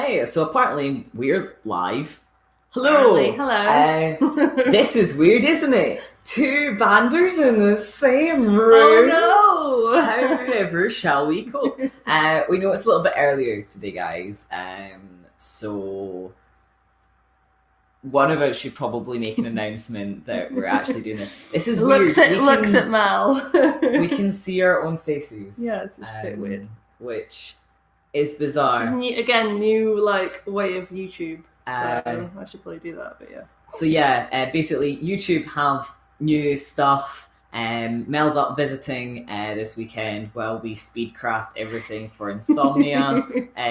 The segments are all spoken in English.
Hey, so apparently we're live. Hello. Hello. This is weird, isn't it? Two banders in the same room. Oh no! However, shall we cope? We know it's a little bit earlier today, guys. So one of us should probably make an announcement that we're actually doing this. This is weird. Looks at Mal. We can see our own faces. Yeah, it's a bit weird. Which is bizarre. This is new way of YouTube. So I should probably do that, but yeah. So yeah, basically YouTube have new stuff. Mel's up visiting this weekend while we speedcraft everything for Insomnia.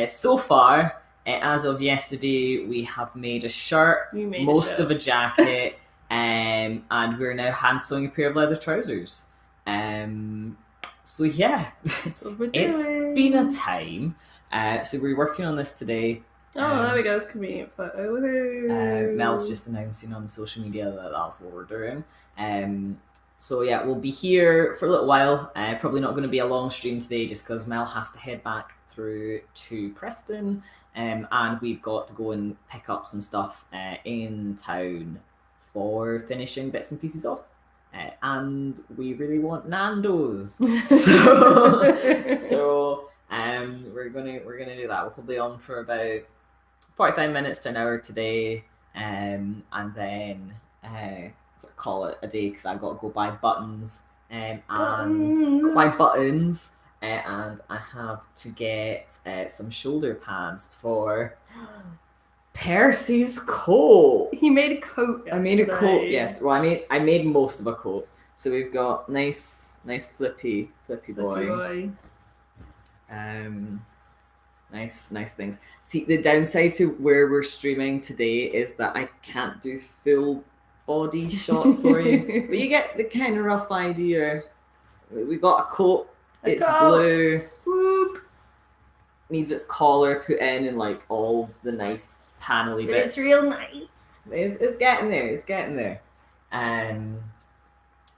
So far, as of yesterday, we have made a shirt, most of a jacket, and we're now hand sewing a pair of leather trousers. So yeah, that's what we're doing. It's been a time. So we're working on this today. Oh, there we go. It's a convenient photo. Mel's just announcing on social media that that's what we're doing. So yeah, we'll be here for a little while. Probably not going to be a long stream today just because Mel has to head back through to Preston. And we've got to go and pick up some stuff in town for finishing bits and pieces off. And we really want Nando's. So we're gonna do that. We'll probably be on for about 45 minutes to an hour today, and then sort of call it a day because I've got to go buy buttons and I have to get some shoulder pads for Percy's coat. He made a coat yesterday. I made a coat, yes. Well, I made most of a coat. So we've got nice flippy boy. Nice things. See, the downside to where we're streaming today is that I can't do full body shots for you, but you get the kind of rough idea. We got a coat. It's blue. Whoop. Needs its collar put in and like all the nice panely bits. It's real nice. It's getting there.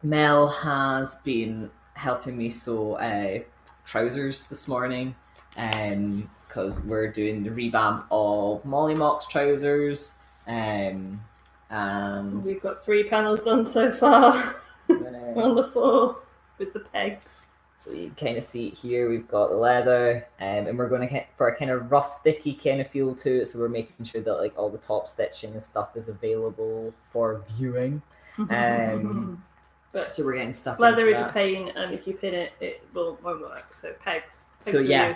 Mel has been helping me sew trousers this morning, because we're doing the revamp of Molly Mock's trousers, and we've got 3 panels done so far. We're on the 4th with the pegs. So you kind of see it here, we've got the leather, and we're going to get for a kind of rusticy kind of feel to it, so we're making sure that like all the top stitching and stuff is available for viewing. But so we're getting stuff leather into is that. a pain, and if you pin it, it won't work. So pegs So yeah,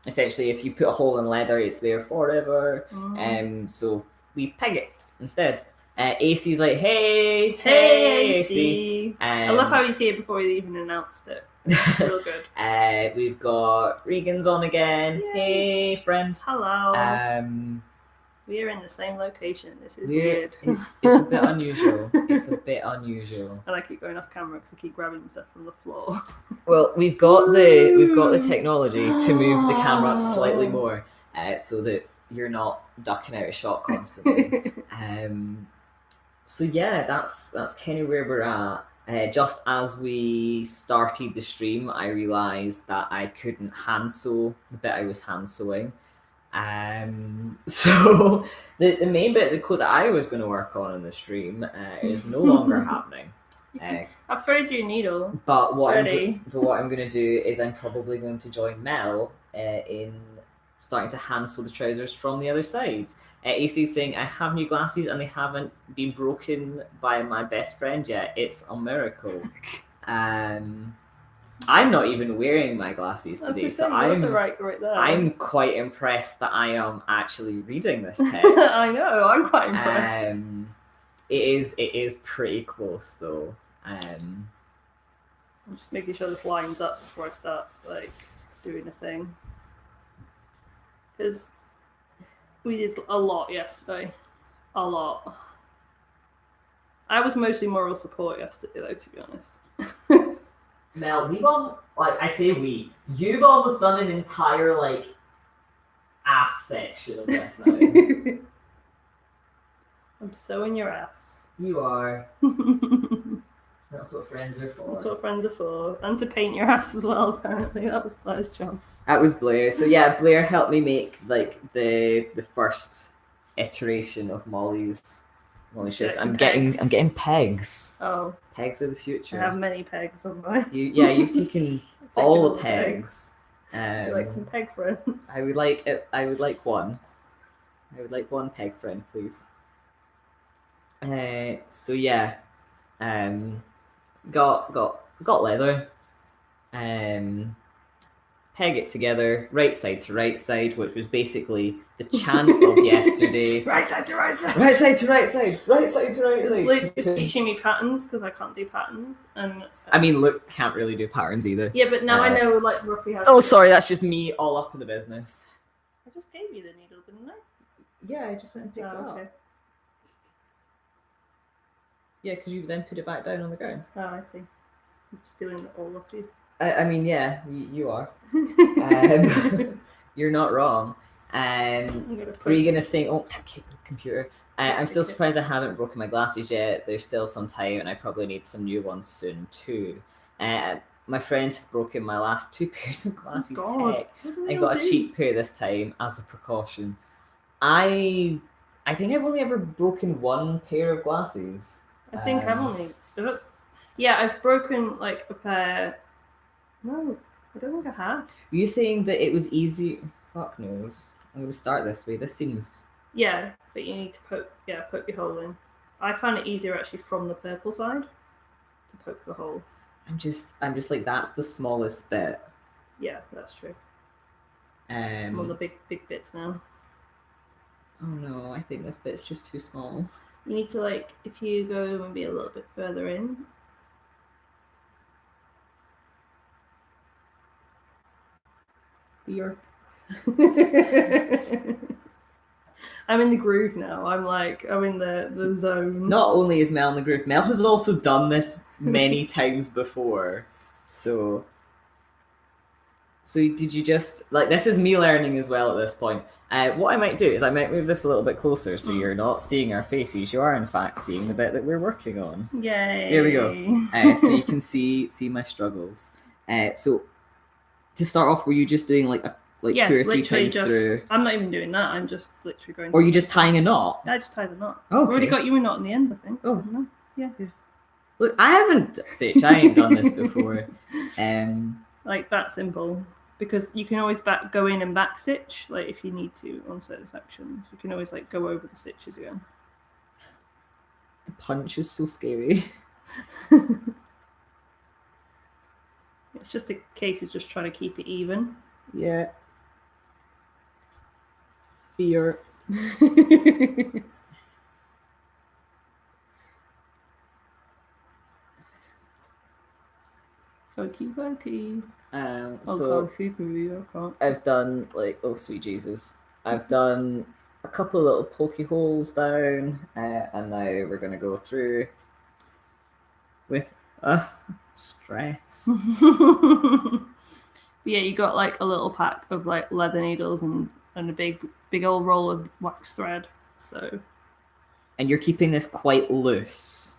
essentially if you put a hole in leather, it's there forever. So we peg it instead. AC's like, hey AC. I love how he's here before he even announced it. It's real good. We've got Regan's on again. Yay. Hey friend. Hello. We're in the same location. This is weird. It's a bit unusual. And I keep going off camera because I keep grabbing stuff from the floor. Well, we've got the technology to move the camera slightly more, so that you're not ducking out of shot constantly. So yeah, that's kind of where we're at. Just as we started the stream, I realised that I couldn't hand sew the bit I was hand sewing. So the main bit of the code that I was going to work on in the stream is no longer happening. I've threaded your needle. But what I'm going to do is I'm probably going to join Mel in starting to hand sew the trousers from the other side. AC is saying, I have new glasses and they haven't been broken by my best friend yet. It's a miracle. I'm not even wearing my glasses today, so I'm quite impressed that I am actually reading this text. I know, I'm quite impressed. It is pretty close though. I'm just making sure this lines up before I start doing a thing, because we did a lot yesterday. A lot. I was mostly moral support yesterday though, to be honest. Mel, you've almost done an entire ass section of this now. I'm sewing your ass. You are. That's what friends are for. That's what friends are for. And to paint your ass as well, apparently. That was Blair's job. That was Blair. So yeah, Blair helped me make like the first iteration of Molly's shifts. I'm getting pegs. Oh. Pegs of the future. I have many pegs on mine. You've taken all the pegs. Would you like some peg friends? I would like one. I would like one peg friend, please. So yeah, got leather. Peg it together, right side to right side, which was basically the chant of yesterday. Right side to right side. Right side to right side. Right side to right side. Luke is teaching me patterns because I can't do patterns, and I mean, Luke can't really do patterns either. Yeah, but now I know like roughly how. Oh, sorry, that's just me all up in the business. I just gave you the needle, didn't I? Yeah, I just went and picked it up. Okay. Yeah, because you then put it back down on the ground. Oh, I see. I'm stealing all of you. I mean, yeah, you are. You're not wrong. Were you gonna say? Oh, computer. I'm still surprised I haven't broken my glasses yet. There's still some time, and I probably need some new ones soon too. My friend has broken my last 2 pairs of glasses. Oh, God. I got a cheap pair this time as a precaution. I think I've only ever broken 1 pair of glasses. I think I've only. Yeah, I've broken like a pair. No, I don't think I have. Were you saying that it was easy? Fuck knows. I'm going to start this way. This seems... Yeah, but you need to poke your hole in. I found it easier actually from the purple side to poke the hole. I'm just like, that's the smallest bit. Yeah, that's true. I'm on the big bits now. Oh no, I think this bit's just too small. You need to like, if you go and be a little bit further in. Fear. I'm in the groove now. I'm in the zone. Not only is Mel in the groove, Mel has also done this many times before. So did you just, like, this is me learning as well at this point. What I might do is I might move this a little bit closer so you're not seeing our faces. You are in fact seeing the bit that we're working on. Yay. There we go. So you can see my struggles. So to start off, were you just doing like 2 or 3 times through? I'm not even doing that. I'm just literally going. Or are you just tying a knot? I just tied a knot. Okay. I've already got you a knot in the end, I think. Oh. No? Yeah. Look, I ain't done this before. Like that simple. Because you can always go in and back stitch, like if you need to on certain sections. You can always like go over the stitches again. The punch is so scary. It's just a case of just trying to keep it even. Yeah. Fear. Pokey. So I've done like, oh sweet Jesus, I've done a couple of little pokey holes down, and now we're gonna go through with stress. Yeah, you got like a little pack of like leather needles and a big old roll of wax thread. So, and you're keeping this quite loose.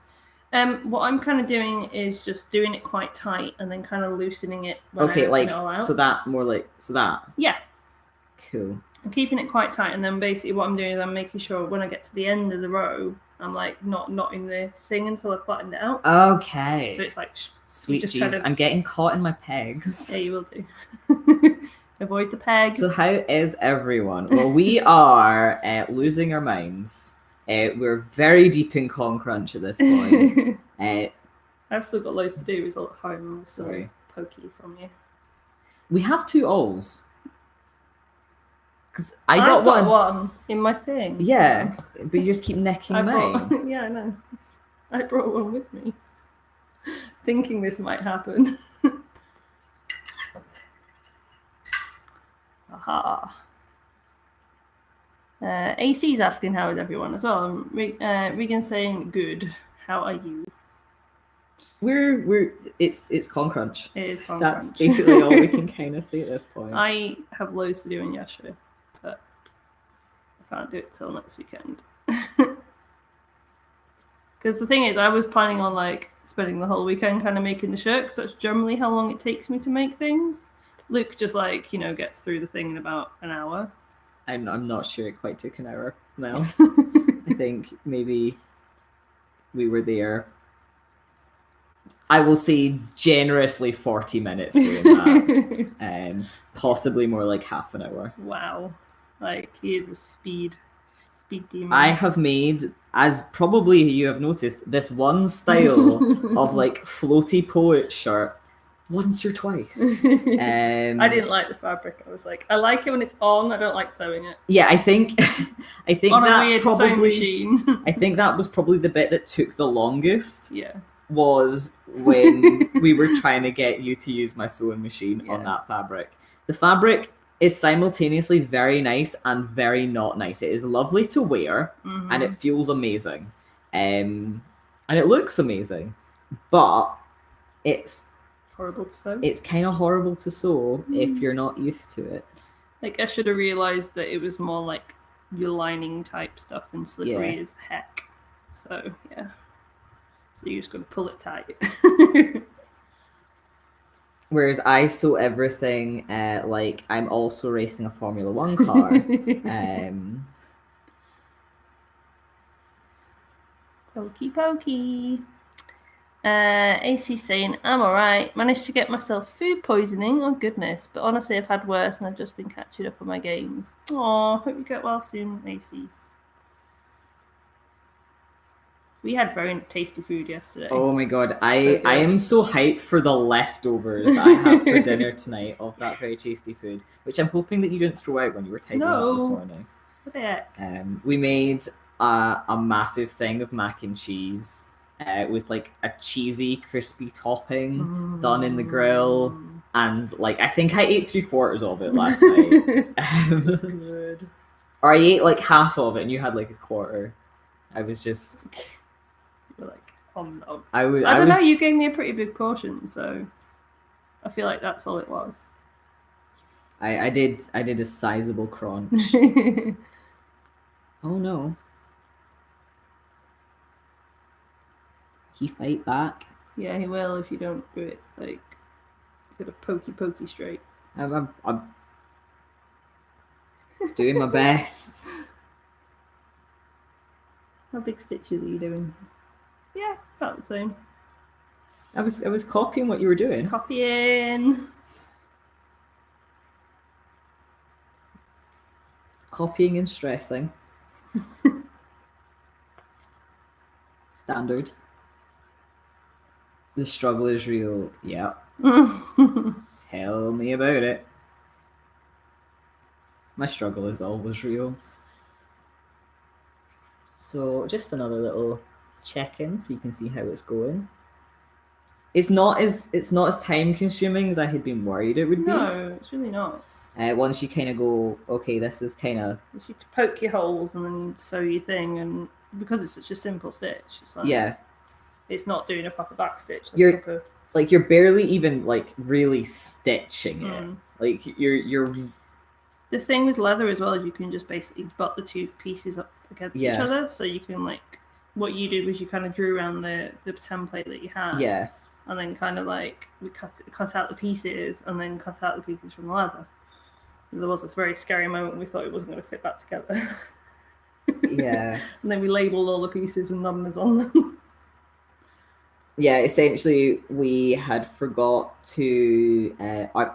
What I'm kind of doing is just doing it quite tight and then kind of loosening it. When Okay, I like it all out. so that. Yeah. Cool. I'm keeping it quite tight, and then basically what I'm doing is I'm making sure when I get to the end of the row, I'm like not knotting the thing until I've flattened it out. Okay. So it's like sweet Jesus, I'm getting caught in my pegs. Yeah, you will do. Avoid the peg. So how is everyone? Well, we are losing our minds. We're very deep in con crunch at this point. I've still got loads to do. It's all at home. Sorry. Pokey from you. We have 2 alls. Because I've got one in my thing. Yeah, but you just keep necking mine. Yeah, I know. I brought one with me. Thinking this might happen. Aha. AC's asking how is everyone as well. Regan's saying good. How are you? It's con crunch. It is con That's crunch. basically all we can kind of say at this point. I have loads to do in Yasha, but I can't do it till next weekend. Because the thing is, I was planning on like spending the whole weekend kind of making the shirt, because that's generally how long it takes me to make things. Luke just like, gets through the thing in about an hour. I'm not sure it quite took an hour, Mel. I think maybe we were there, I will say generously 40 minutes doing that. Possibly more like half an hour. Wow. Like, he is a speed demon. I have made, as probably you have noticed, this one style of like floaty poet shirt once or twice. I didn't like the fabric. I was like, I like it when it's on. I don't like sewing it. Yeah, I think on that a weird probably sewing machine. I think that was probably the bit that took the longest. Yeah. Was when we were trying to get you to use my sewing machine on that fabric. The fabric is simultaneously very nice and very not nice. It is lovely to wear, and it feels amazing, and it looks amazing, but it's horrible to sew. It's kind of horrible to sew if you're not used to it. Like, I should have realized that it was more like your lining type stuff and slippery as heck. So yeah. So you just got to pull it tight. Whereas I sew everything like I'm also racing a Formula 1 car. Pokey pokey. AC saying, I'm alright. Managed to get myself food poisoning. Oh goodness. But honestly, I've had worse and I've just been catching up on my games. Aw, hope you get well soon, AC. We had very tasty food yesterday. Oh my god, I am so hyped for the leftovers that I have for dinner tonight of that very tasty food, which I'm hoping that you didn't throw out when you were tidying up this morning. What the heck? We made a massive thing of mac and cheese with like a cheesy, crispy topping done in the grill, and like I think I ate 3/4 of it last night. Good. Or I ate like half of it, and you had like 1/4. I was just. Like, no. I don't know, you gave me a pretty big portion, so I feel like that's all it was. I did a sizable crunch. Oh no. He fight back. Yeah, he will if you don't do it like get a pokey straight. I'm doing my best. How big stitches are you doing? Yeah, about the same. I was copying what you were doing. Copying and stressing. Standard. The struggle is real. Yeah. Tell me about it. My struggle is always real. So just another little check-in so you can see how it's going. It's not as time consuming as I had been worried it would be. No, it's really not. Once you kind of go, okay, this is kind of. You should poke your holes and then sew your thing, and because it's such a simple stitch, it's like it's not doing a proper back stitch. Like you're barely even like really stitching it. Like you're. The thing with leather as well is you can just basically butt the two pieces up against each other, so you can like. What you did was you kind of drew around the template that you had. Yeah. And then kind of like we cut out the pieces and then cut out the pieces from the leather. And there was this very scary moment when we thought it wasn't going to fit back together. Yeah. And then we labelled all the pieces with numbers on them. Yeah, essentially we had forgot to I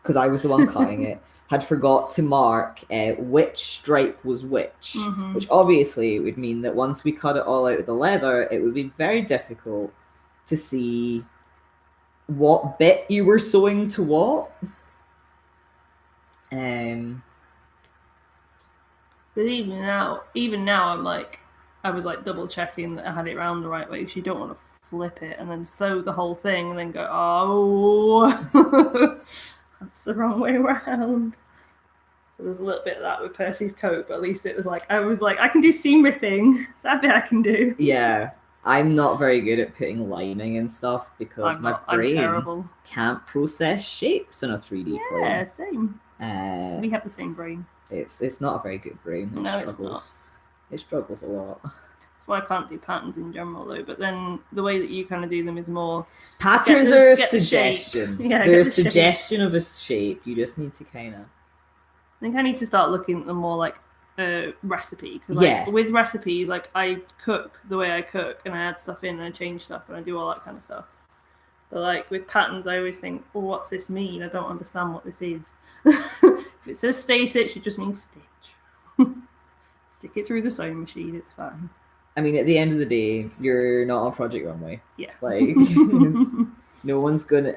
because I was the one cutting it, had forgot to mark which stripe was which, which obviously would mean that once we cut it all out of the leather, it would be very difficult to see what bit you were sewing to what. But even now, I was like double checking that I had it around the right way, because you don't want to flip it and then sew the whole thing and then go, oh, that's the wrong way around. There was a little bit of that with Percy's coat, but at least it was like, I can do seam ripping. That bit I can do. Yeah. I'm not very good at putting lining and stuff because my brain can't process shapes in a 3D plane. Yeah, same. We have the same brain. It's not a very good brain. It struggles. It's not. It struggles a lot. That's why I can't do patterns in general, though. But then the way that you kind of do them is more Patterns are a suggestion. Yeah, they're a get the shape. suggestion of a shape. You just need to kind of. I think I need to start looking at them more like a recipe, because like Yeah. with recipes, like I cook the way I cook, and I add stuff in, and I change stuff, and I do all that kind of stuff. But like with patterns, I always think, "Oh, what's this mean? I don't understand what this is." If it says stay stitch, it just means stitch. Stick it through the sewing machine. It's fine. I mean, at the end of the day, you're not on Project Runway. Yeah. Like, no one's gonna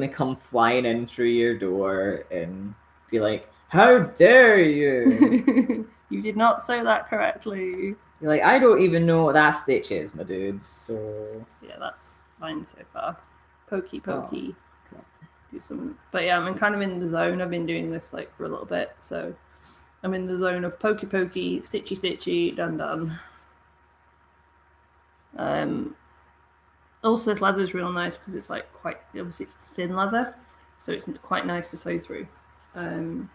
come flying in through your door and be like, "How dare you! You did not sew that correctly." You're like, I don't even know what that stitch is, my dude. So yeah, that's fine so far. Pokey. Oh. Do some, but yeah, I'm kind of in the zone. I've been doing this like for a little bit, so I'm in the zone of pokey, stitchy, done. Also, this leather is real nice because it's like quite, obviously it's thin leather, so it's quite nice to sew through.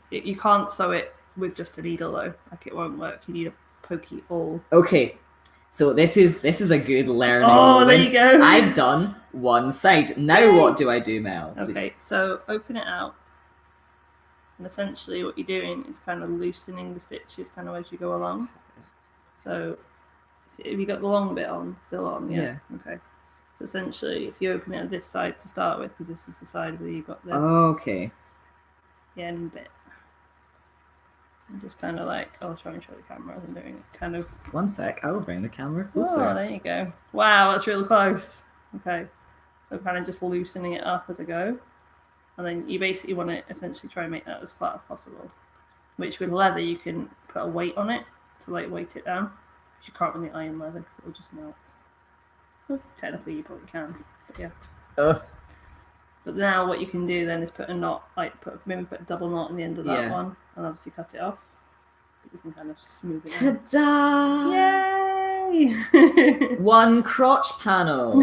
You can't sew it with just a needle though, like it won't work. You need a pokey awl. Okay, so this is a good learning. Oh, there you go. I've done one side. Now Yay. what do I do, Mel? Okay, so open it out, and essentially what you're doing is kind of loosening the stitches kind of as you go along. So have you got the long bit on? Still on? Yeah. Okay. So essentially, if you open it at this side to start with, because this is the side where you got the end bit, and just kind of like, I'll try and show the camera as I'm doing it. Kind of. One sec, I will bring the camera closer. Oh, there you go. Wow, that's real close. Okay. So kind of just loosening it up as I go. And then you basically want to essentially try and make that as flat as possible. Which with leather, you can put a weight on it to like weight it down. Because you can't really iron leather because it will just melt. Well, technically, you probably can. But yeah. But now what you can do then is put a knot, like maybe put a double knot on the end of that one. And obviously cut it off. But you can kind of smooth it out. Ta-da! Yay! One crotch panel.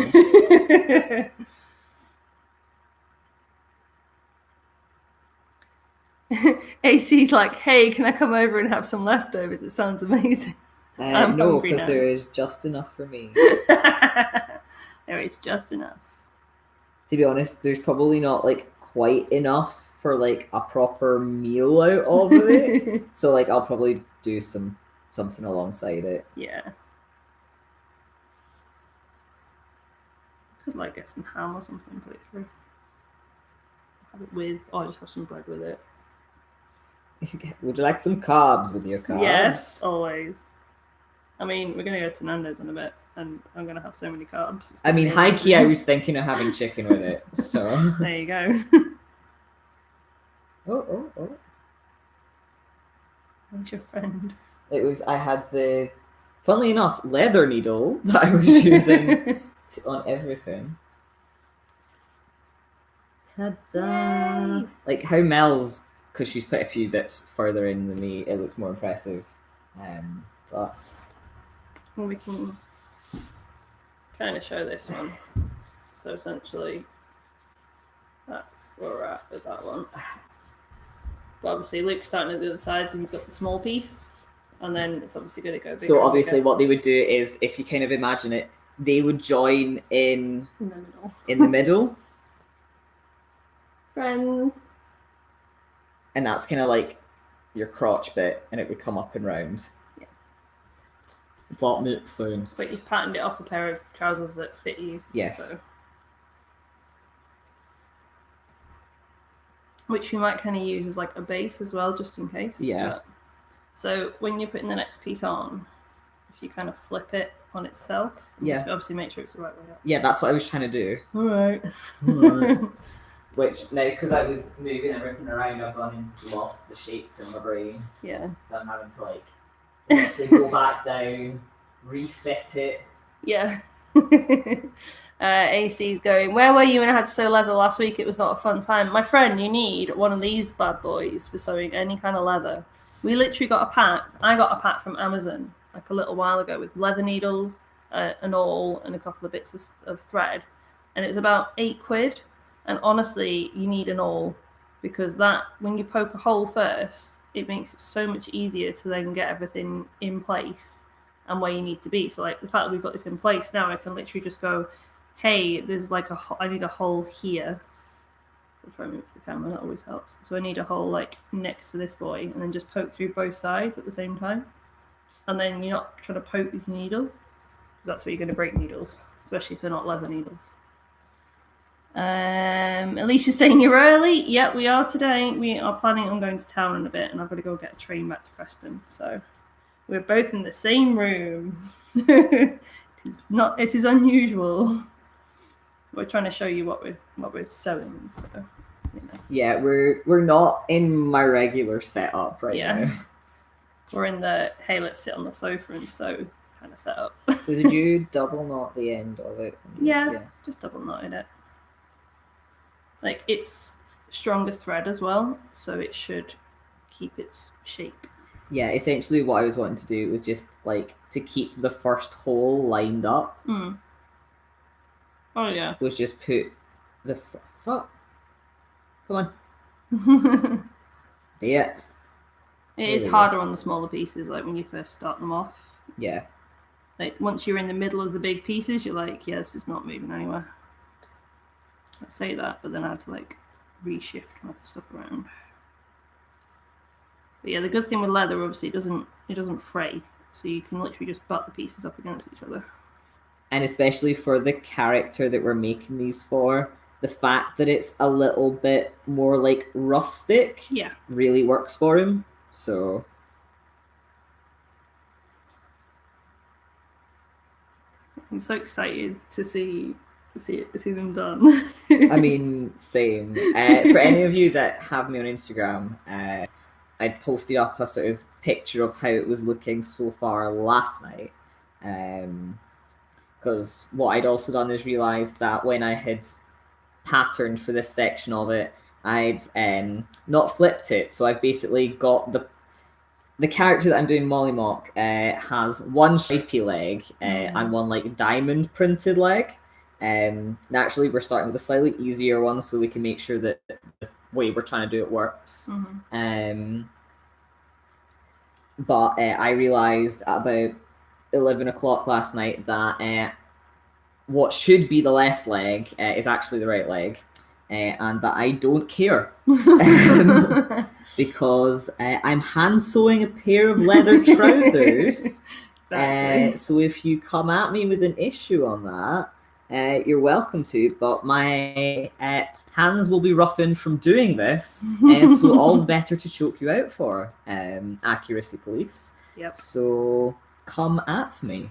AC's like, hey, can I come over and have some leftovers? It sounds amazing. No, because there is just enough for me. There is just enough. To be honest, there's probably not like quite enough for like a proper meal out of it. So like I'll probably do something alongside it. Yeah. Could like get some ham or something and put it through. Have it with, or just have some bread with it. Would you like some carbs with your carbs? Yes, always. I mean, we're gonna go to Nando's in a bit, and I'm gonna have so many carbs. I mean, high key, I was thinking of having chicken with it. So there you go. Oh. Who's your friend? I had the, funnily enough, leather needle that I was using on everything. Ta-da! Yay. Like how Mel's, because she's quite a few bits further in than me, it looks more impressive. But Well, we can kind of show this one. So essentially, that's where we're at with that one. But obviously, Luke's starting at the other side, so he's got the small piece, and then it's obviously going to go bigger. So obviously, what they would do is, if you kind of imagine it, they would join in the middle. In the middle. Friends. And that's kind of like your crotch bit, and it would come up and round. Yeah. That makes sense. But you've patterned it off a pair of trousers that fit you. Yes. So. Which we might kind of use as like a base as well, just in case. Yeah. But, so when you're putting the next piece on, if you kind of flip it on itself, just obviously make sure it's the right way up. Yeah, that's what I was trying to do. All right. Which, now, because I was moving everything around, I've gone and lost the shapes in my brain. Yeah. So I'm having to, like, let's say, go back down, refit it. Yeah. AC's going, where were you when I had to sew leather last week? It was not a fun time. My friend, you need one of these bad boys for sewing any kind of leather. We literally got a pack. I got a pack from Amazon like a little while ago with leather needles, an awl, and a couple of bits of thread. And it was about £8. And honestly, you need an awl because that, when you poke a hole first, it makes it so much easier to then get everything in place and where you need to be. So like the fact that we've got this in place now, I can literally just go, hey, there's like I need a hole here. So try and move to the camera, that always helps. So I need a hole like next to this boy, and then just poke through both sides at the same time. And then you're not trying to poke with your needle, because that's where you're going to break needles, especially if they're not leather needles. Alicia's saying you're early. Yeah, we are today. We are planning on going to town in a bit, and I've got to go get a train back to Preston. So we're both in the same room. This is unusual. We're trying to show you what we're sewing. So yeah, we're not in my regular setup right now. We're in the hey, let's sit on the sofa and sew kind of setup. So did you double knot the end of it? Yeah, just double knotted it. Like it's stronger thread as well, so it should keep its shape. Yeah, essentially what I was wanting to do was just like to keep the first hole lined up. Oh yeah. Was just put the fuck. Come on. Yeah. It is harder on the smaller pieces, like when you first start them off. Yeah. Like once you're in the middle of the big pieces, you're like, yeah, this is not moving anywhere. I say that, but then I had to like reshift my stuff around. But yeah, the good thing with leather, obviously, it doesn't fray, so you can literally just butt the pieces up against each other. And especially for the character that we're making these for, the fact that it's a little bit more like rustic, really works for him. So I'm so excited to see them done. I mean, same. For any of you that have me on Instagram, I'd posted up a sort of picture of how it was looking so far last night. Because what I'd also done is realised that when I had patterned for this section of it, I'd not flipped it. So I've basically got the character that I'm doing Molly Mock has one stripy leg and one like diamond printed leg. Naturally, we're starting with a slightly easier one so we can make sure that the way we're trying to do it works. But I realised at about 11 o'clock last night that what should be the left leg is actually the right leg. And that I don't care because I'm hand sewing a pair of leather trousers. Exactly. So if you come at me with an issue on that, you're welcome to. But my hands will be roughened from doing this, so all the better to choke you out for. Accuracy police. Yep. So come at me.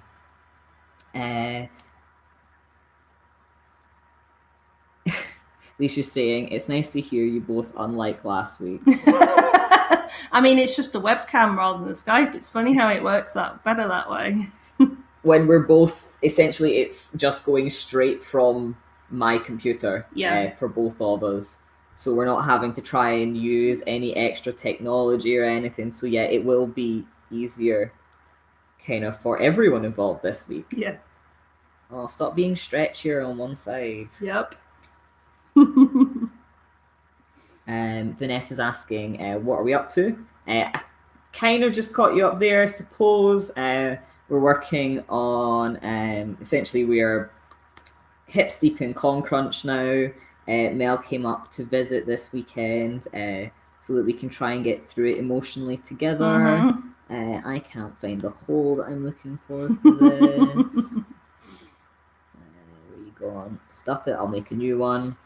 Alicia's saying, it's nice to hear you both unlike last week. I mean, it's just a webcam rather than Skype. It's funny how it works out better that way. When we're both, essentially, it's just going straight from my computer for both of us. So we're not having to try and use any extra technology or anything. So yeah, it will be easier kind of for everyone involved this week. Yeah. Oh, stop being stretchier on one side. Yep. Vanessa's asking, what are we up to? I kind of just caught you up there, I suppose. We're working on, essentially we are hips deep in Con Crunch now. Mel came up to visit this weekend so that we can try and get through it emotionally together. I can't find the hole that I'm looking for this. Go on, stuff it, I'll make a new one.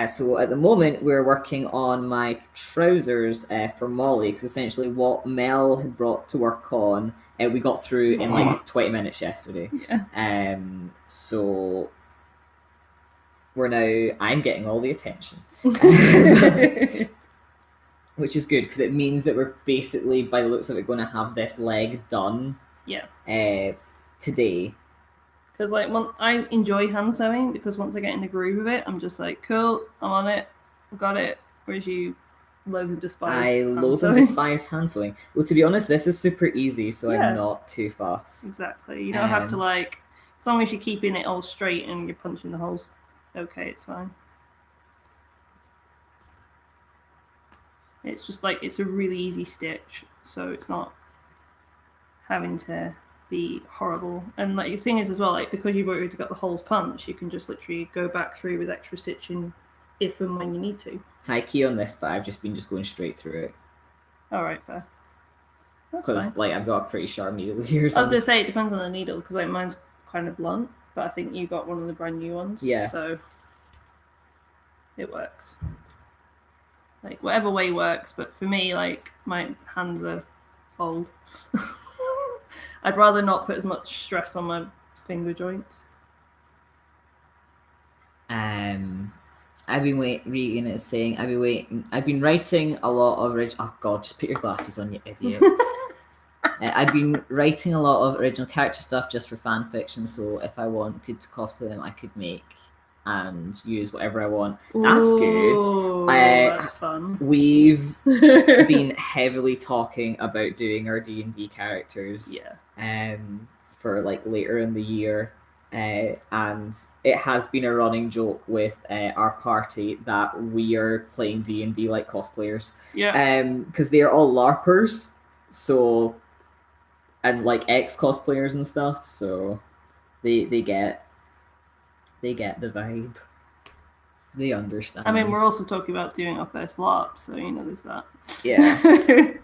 So at the moment we're working on my trousers for Molly, because essentially what Mel had brought to work on we got through in like 20 minutes yesterday. So I'm getting all the attention. Which is good because it means that we're basically, by the looks of it, going to have this leg done today. Because like I enjoy hand sewing, because once I get in the groove of it, I'm just like, cool, I'm on it, I've got it. Whereas you loathe and despise hand sewing. Well, to be honest, this is super easy, so I'm not too fussed. Exactly. You don't have to like, as long as you're keeping it all straight and you're punching the holes, okay, it's fine. It's just like it's a really easy stitch, so it's not having to be horrible. And like the thing is as well, like because you've already got the holes punched, you can just literally go back through with extra stitching if and when you need to. High key on this, but I've just been going straight through it All right, fair. That's because fine. like I've got a pretty sharp needle here. I was gonna say it depends on the needle because like mine's kind of blunt, but I think you got one of the brand new ones. Yeah. So it works. Like whatever way works, but for me, like my hands are old. I'd rather not put as much stress on my finger joints. I've been reading it saying I've been writing a lot of oh god, just put your glasses on, you idiot. I've been writing a lot of original character stuff just for fan fiction, so if I wanted to cosplay them, I could make and use whatever I want. That's good. That's fun. We've been heavily talking about doing our D&D characters. Yeah. For like later in the year. And it has been a running joke with our party that we are playing D&D like cosplayers. Yeah. Because they're all LARPers, so and like ex-cosplayers and stuff, so they get the vibe. They understand. I mean, we're also talking about doing our first LARP, so you know there's that. Yeah.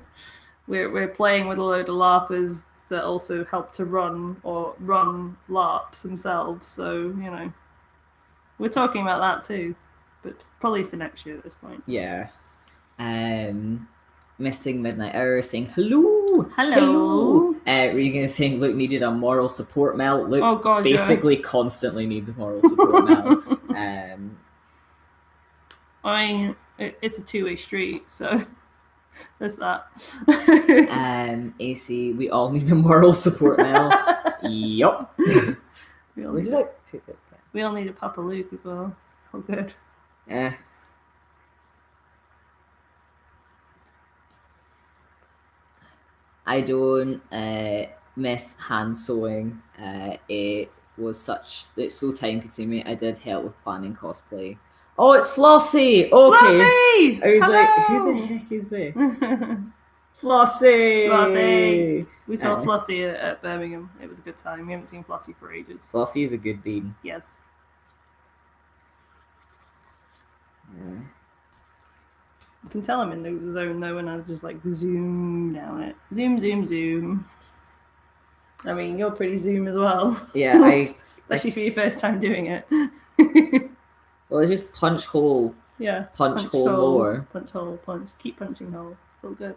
we're playing with a load of LARPers that also help to run LARPs themselves, so you know we're talking about that too, but probably for next year at this point. Yeah. Missing Midnight Hour saying hello. Hello. Were you gonna say Luke needed a moral support, Mel? Luke basically constantly needs a moral support, Mel. I mean, it's a two-way street, so there's that. AC, we all need a moral support, Mel. Yup. We all need a Papa Luke as well. It's all good. Yeah. I don't miss hand sewing. It's so time consuming. I did help with planning cosplay. Oh, it's Flossie! Okay. Flossie! I was like, who the heck is this? Flossie! We saw Flossie at Birmingham. It was a good time. We haven't seen Flossie for ages. Flossie is a good bean. Yes. Yeah. You can tell I'm in the zone though when I just like zoom down it. Zoom, zoom, zoom. I mean, you're pretty zoom as well. Yeah, especially for your first time doing it. Well, it's just punch hole. Yeah. Punch hole lower. Punch hole, punch. Keep punching hole. It's all good.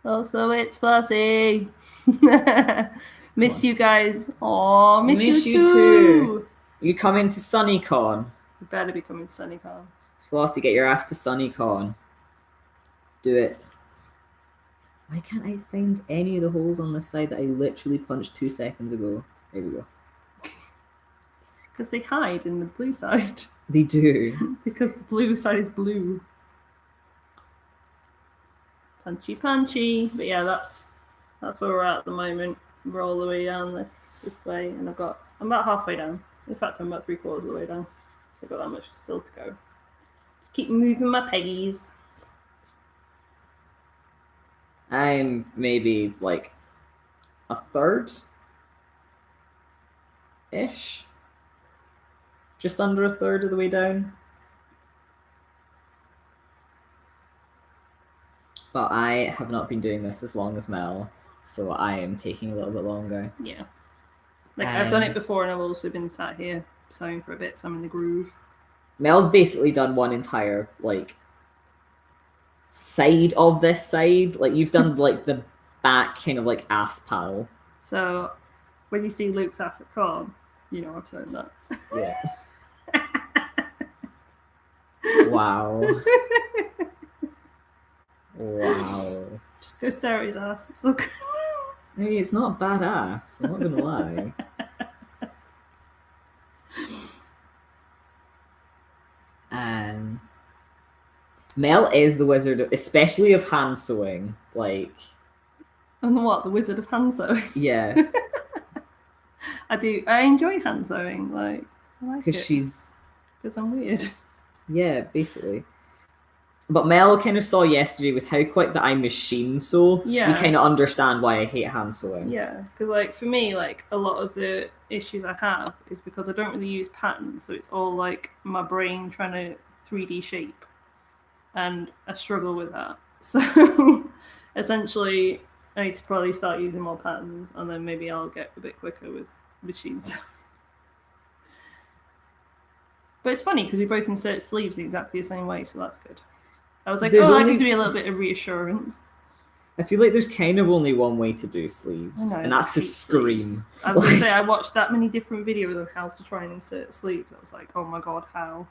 Also, it's Flossie. Miss you guys. Aw, miss you too. You coming to SunnyCon? You better be coming to SunnyCon. Flossie, get your ass to SunnyCon. Do it. Why can't I find any of the holes on this side that I literally punched 2 seconds ago? There we go. Because they hide in the blue side. They do. Because the blue side is blue. Punchy, punchy. But yeah, that's where we're at the moment. We're all the way down this way, and I'm about halfway down. In fact, I'm about 3/4 of the way down. I've got that much still to go. Just keep moving my peggies. I'm maybe like a third ish. Just under a third of the way down. But I have not been doing this as long as Mel, so I am taking a little bit longer. Yeah. Like, I've done it before, and I've also been sat here sewing for a bit, so I'm in the groove. Mel's basically done one entire, like, side of this side. Like, you've done, like, the back kind of, like, ass panel. So, when you see Luke's ass at con, you know I've sewn that. Yeah. Wow. Wow. Just go stare at his ass. It's all good. I mean, it's not badass. I'm not gonna lie. Mel is the wizard, especially of hand sewing. Like, And what? The Wizard of Hand Sewing? Yeah. I do. I enjoy hand sewing. Like, I like it. Because Because I'm weird. Yeah, basically. But Mel kind of saw yesterday with how quick that I machine sew. Yeah. You kind of understand why I hate hand sewing. Yeah, because like for me, like a lot of the issues I have is because I don't really use patterns, so it's all like my brain trying to 3D shape, and I struggle with that. So essentially, I need to probably start using more patterns, and then maybe I'll get a bit quicker with machines. But it's funny because we both insert sleeves exactly the same way, so that's good. I was like, There's that only- gives me a little bit of reassurance. I feel like there's kind of only one way to do sleeves, I know, and that's I to hate scream. sleeves. I was gonna say I watched that many different videos on how to try and insert sleeves. I was like, oh my god, how?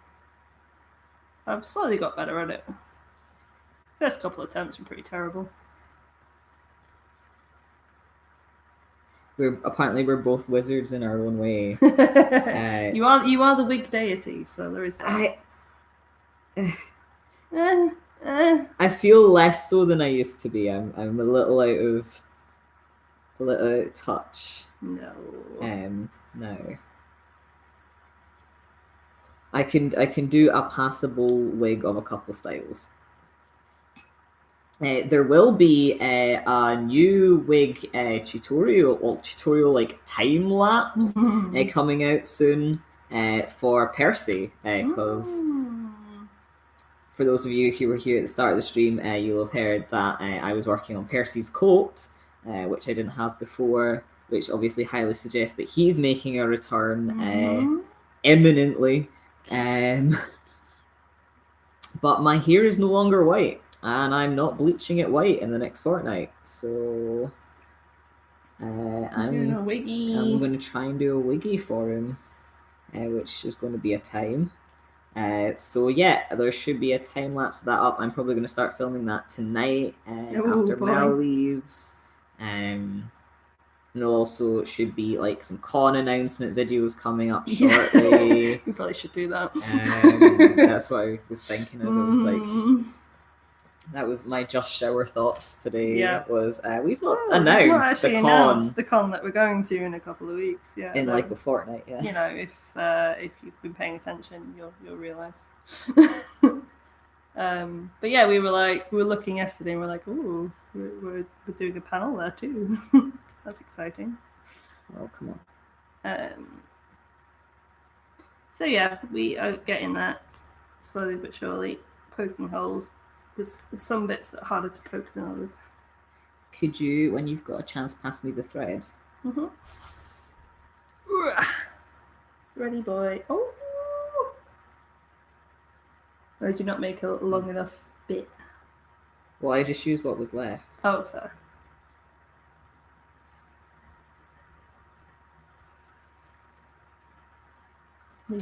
I've slowly got better at it. First couple of attempts were pretty terrible. We're both wizards in our own way. You are the wig deity, so there is that. I feel less so than I used to be. I'm a little out of touch. No. No. I can do a passable wig of a couple of styles. There will be a new wig tutorial like time lapse coming out soon for Percy because for those of you who were here at the start of the stream, you'll have heard that I was working on Percy's coat, which I didn't have before, which obviously highly suggests that he's making a return imminently. But my hair is no longer white, and I'm not bleaching it white in the next fortnight, so doing a wiggy. I'm going to try and do a wiggy for him, which is going to be a time. So yeah, there should be a time lapse of that up. I'm probably going to start filming that tonight after Mel leaves. And there also should be like some con announcement videos coming up shortly. We probably should do that. That's what I was thinking as I was like, that was my just shower thoughts today. Yeah. Was we've not announced the con that we're going to in a couple of weeks. Yeah. In like a fortnight. Yeah. You know, if you've been paying attention, you'll realise. But yeah, we were looking yesterday and we're like, ooh, we're doing a panel there too. That's exciting. Oh, come on. So yeah, we are getting that slowly but surely, poking holes. There's some bits that are harder to poke than others. Could you, when you've got a chance, pass me the thread? Ready, boy. Oh! Or did you not make a long enough bit? Well, I just used what was left. Oh, fair.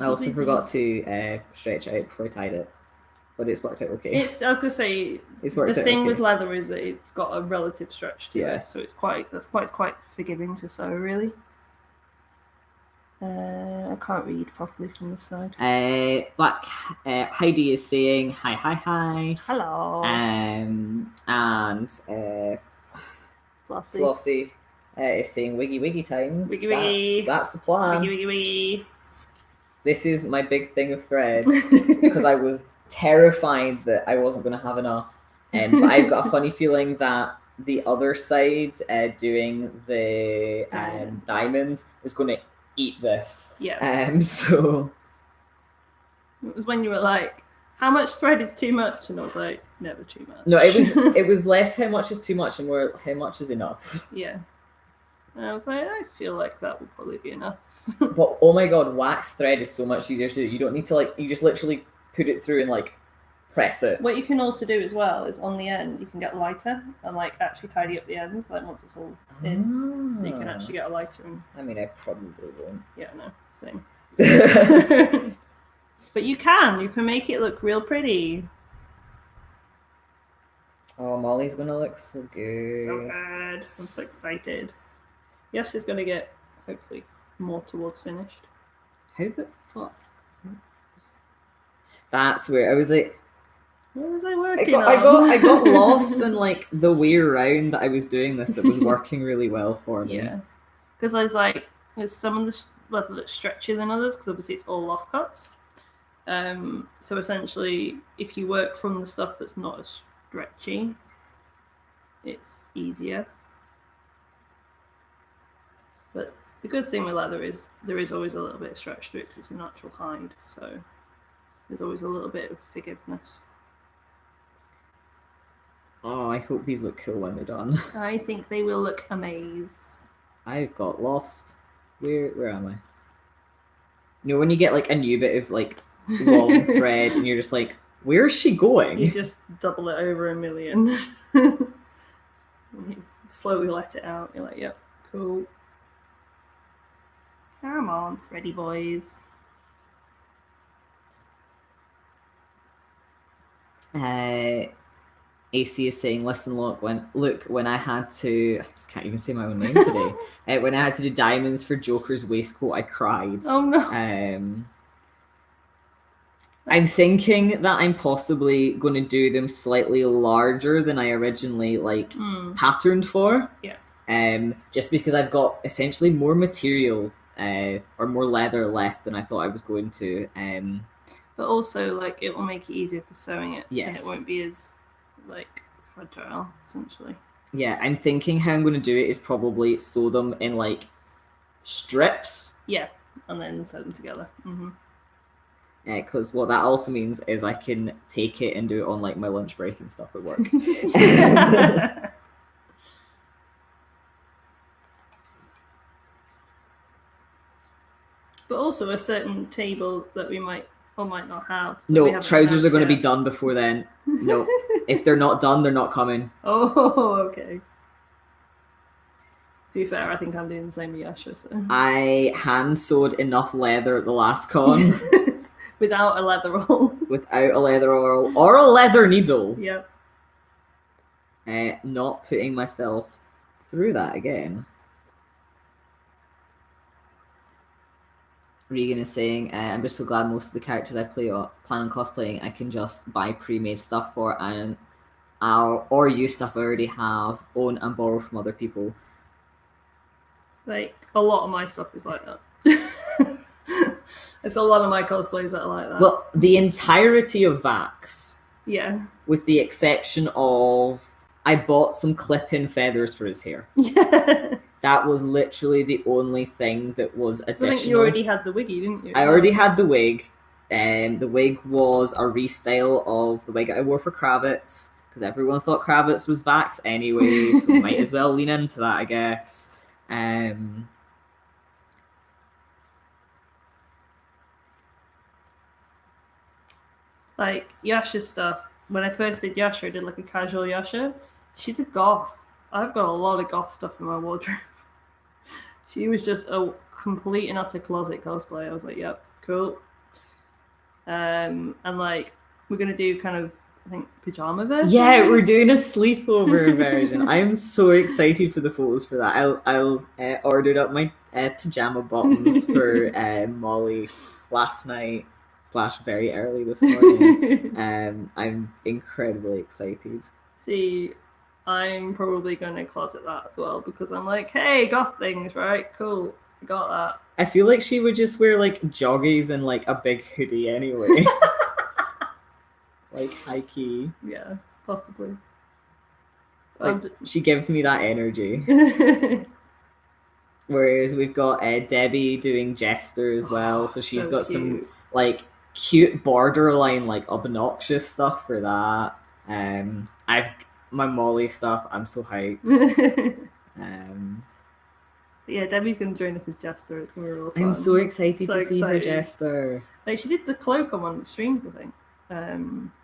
I also forgot to stretch it out before I tied it, but it's worked out okay. I was gonna say the thing with leather is that it's got a relative stretch to it, so it's quite forgiving to sew, really. I can't read properly from this side. But Heidi is saying hi. Hello. And Flossie is saying wiggy times. Wiggy. That's the plan. Wiggy. This is my big thing of thread because I was terrified that I wasn't going to have enough. But I've got a funny feeling that the other side doing the diamonds is going to eat this. Yeah. So it was when you were like, how much thread is too much? And I was like, never too much. No, it was less how much is too much and more how much is enough. Yeah. And I was like, I feel like that will probably be enough. But oh my god, wax thread is so much easier to do. You don't need to you just literally put it through and press it. What you can also do as well is on the end you can get lighter and actually tidy up the ends once it's all in, so you can actually get a lighter. And I mean, I probably won't. Yeah, no, same. But you can make it look real pretty. Oh, Molly's gonna look so good. So good. I'm so excited. Yes, she's gonna get hopefully more towards finished. How the fuck? That's where I was like. What was I working on? I got lost in the way around that I was doing this that was working really well for me. Yeah, because I was like, there's some of the leather that's stretchier than others because obviously it's all offcuts. So essentially, if you work from the stuff that's not as stretchy, it's easier. But the good thing with leather is there is always a little bit of stretch to it because it's a natural hide, so there's always a little bit of forgiveness. Oh, I hope these look cool when they're done. I think they will look amazing. I've got lost. Where am I? You know when you get like a new bit of like long thread and you're just like, where is she going? You just double it over a million. And you slowly let it out. You're like, yep, cool. Come on, thready boys. AC is saying, listen, look, when I had to, I just can't even say my own name today. When I had to do diamonds for Joker's waistcoat, I cried. Oh no. I'm thinking that I'm possibly going to do them slightly larger than I originally patterned for. Yeah. Just because I've got essentially more material or more leather left than I thought I was going to. But also, like, it will make it easier for sewing it. Yes. And it won't be as, like, fragile, essentially. Yeah, I'm thinking how I'm going to do it is probably sew them in, like, strips. Yeah, and then sew them together. Because what that also means is I can take it and do it on, like, my lunch break and stuff at work. But also a certain table that we might or might not have. No, trousers are going to be done before then. No, if they're not done, they're not coming. Oh, okay. To be fair, I think I'm doing the same with Yasha. So I hand sewed enough leather at the last con. Without a leather roll. Without a leather roll or a leather needle. Yep. Not putting myself through that again. Regan is saying, I'm just so glad most of the characters I plan on cosplaying, I can just buy pre-made stuff for and or use stuff I already have, own and borrow from other people. Like, a lot of my stuff is like that. It's a lot of my cosplays that are like that. Well, the entirety of Vax. Yeah. With the exception of, I bought some clip-in feathers for his hair. Yeah. That was literally the only thing that was additional. I think you already had the wiggy, didn't you? I already had the wig. The wig was a restyle of the wig I wore for Kravitz, because everyone thought Kravitz was Vax anyway, so might as well lean into that, I guess. Like, Yasha's stuff, when I first did Yasha, I did like a casual Yasha. She's a goth. I've got a lot of goth stuff in my wardrobe. She was just a complete and utter closet cosplay. I was like, yep, cool. And like, we're going to do kind of, I think, pajama version. Yeah, we're doing a sleepover version. I'm so excited for the photos for that. I'll ordered up my pajama bottoms for Molly last night / very early this morning. I'm incredibly excited. See, I'm probably going to closet that as well because I'm like, hey, goth things, right? Cool. I got that. I feel like she would just wear like joggies and like a big hoodie anyway. Like high key. Yeah, possibly. Like, she gives me that energy. Whereas we've got Debbie doing Jester as well, so she's got cute. Some like cute borderline like obnoxious stuff for that. I've my Molly stuff. I'm so hyped. Yeah, Debbie's going to join us as Jester. It's going to be real fun. I'm so excited to see her Jester. Like, she did the cloak on one of the streams, I think, a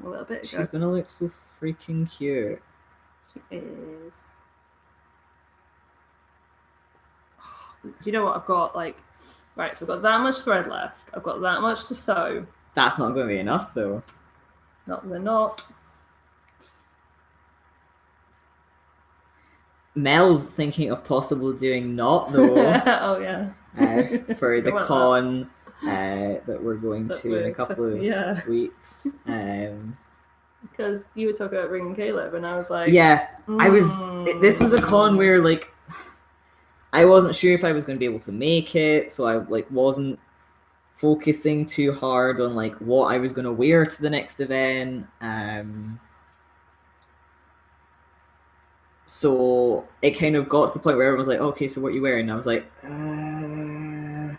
little bit ago. She's going to look so freaking cute. She is. Do you know what I've got? Like, right, so I've got that much thread left. I've got that much to sew. That's not going to be enough, though. Not they're not. Mel's thinking of possibly doing not, though. Oh, yeah. For the con that we're going to in a couple of weeks. Because you were talking about bringing Caleb, and I was like... Yeah, this was a con where, like, I wasn't sure if I was going to be able to make it, so I, like, wasn't focusing too hard on like what I was going to wear to the next event. So it kind of got to the point where everyone was like, okay, so what are you wearing? And I was like, I'm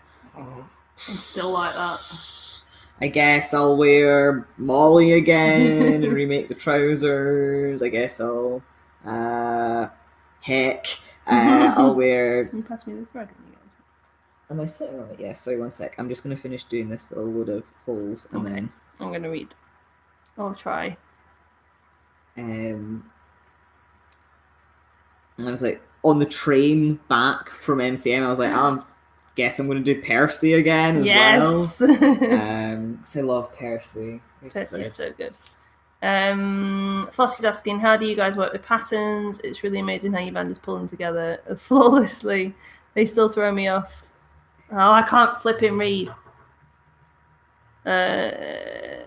still like that. I guess I'll wear Molly again and remake the trousers. I guess I'll, I'll wear. Can you pass me the thread? Am I sitting on it? Yeah, sorry, one sec. I'm just going to finish doing this little load of holes and then. I'm going to read. I'll try. And I was like, on the train back from MCM, I was like, I guess I'm going to do Percy again as well. Because I love Percy. Percy's so good. Flossie's asking, how do you guys work with patterns? It's really amazing how your band is pulling together flawlessly. They still throw me off. Oh, I can't flip and read. They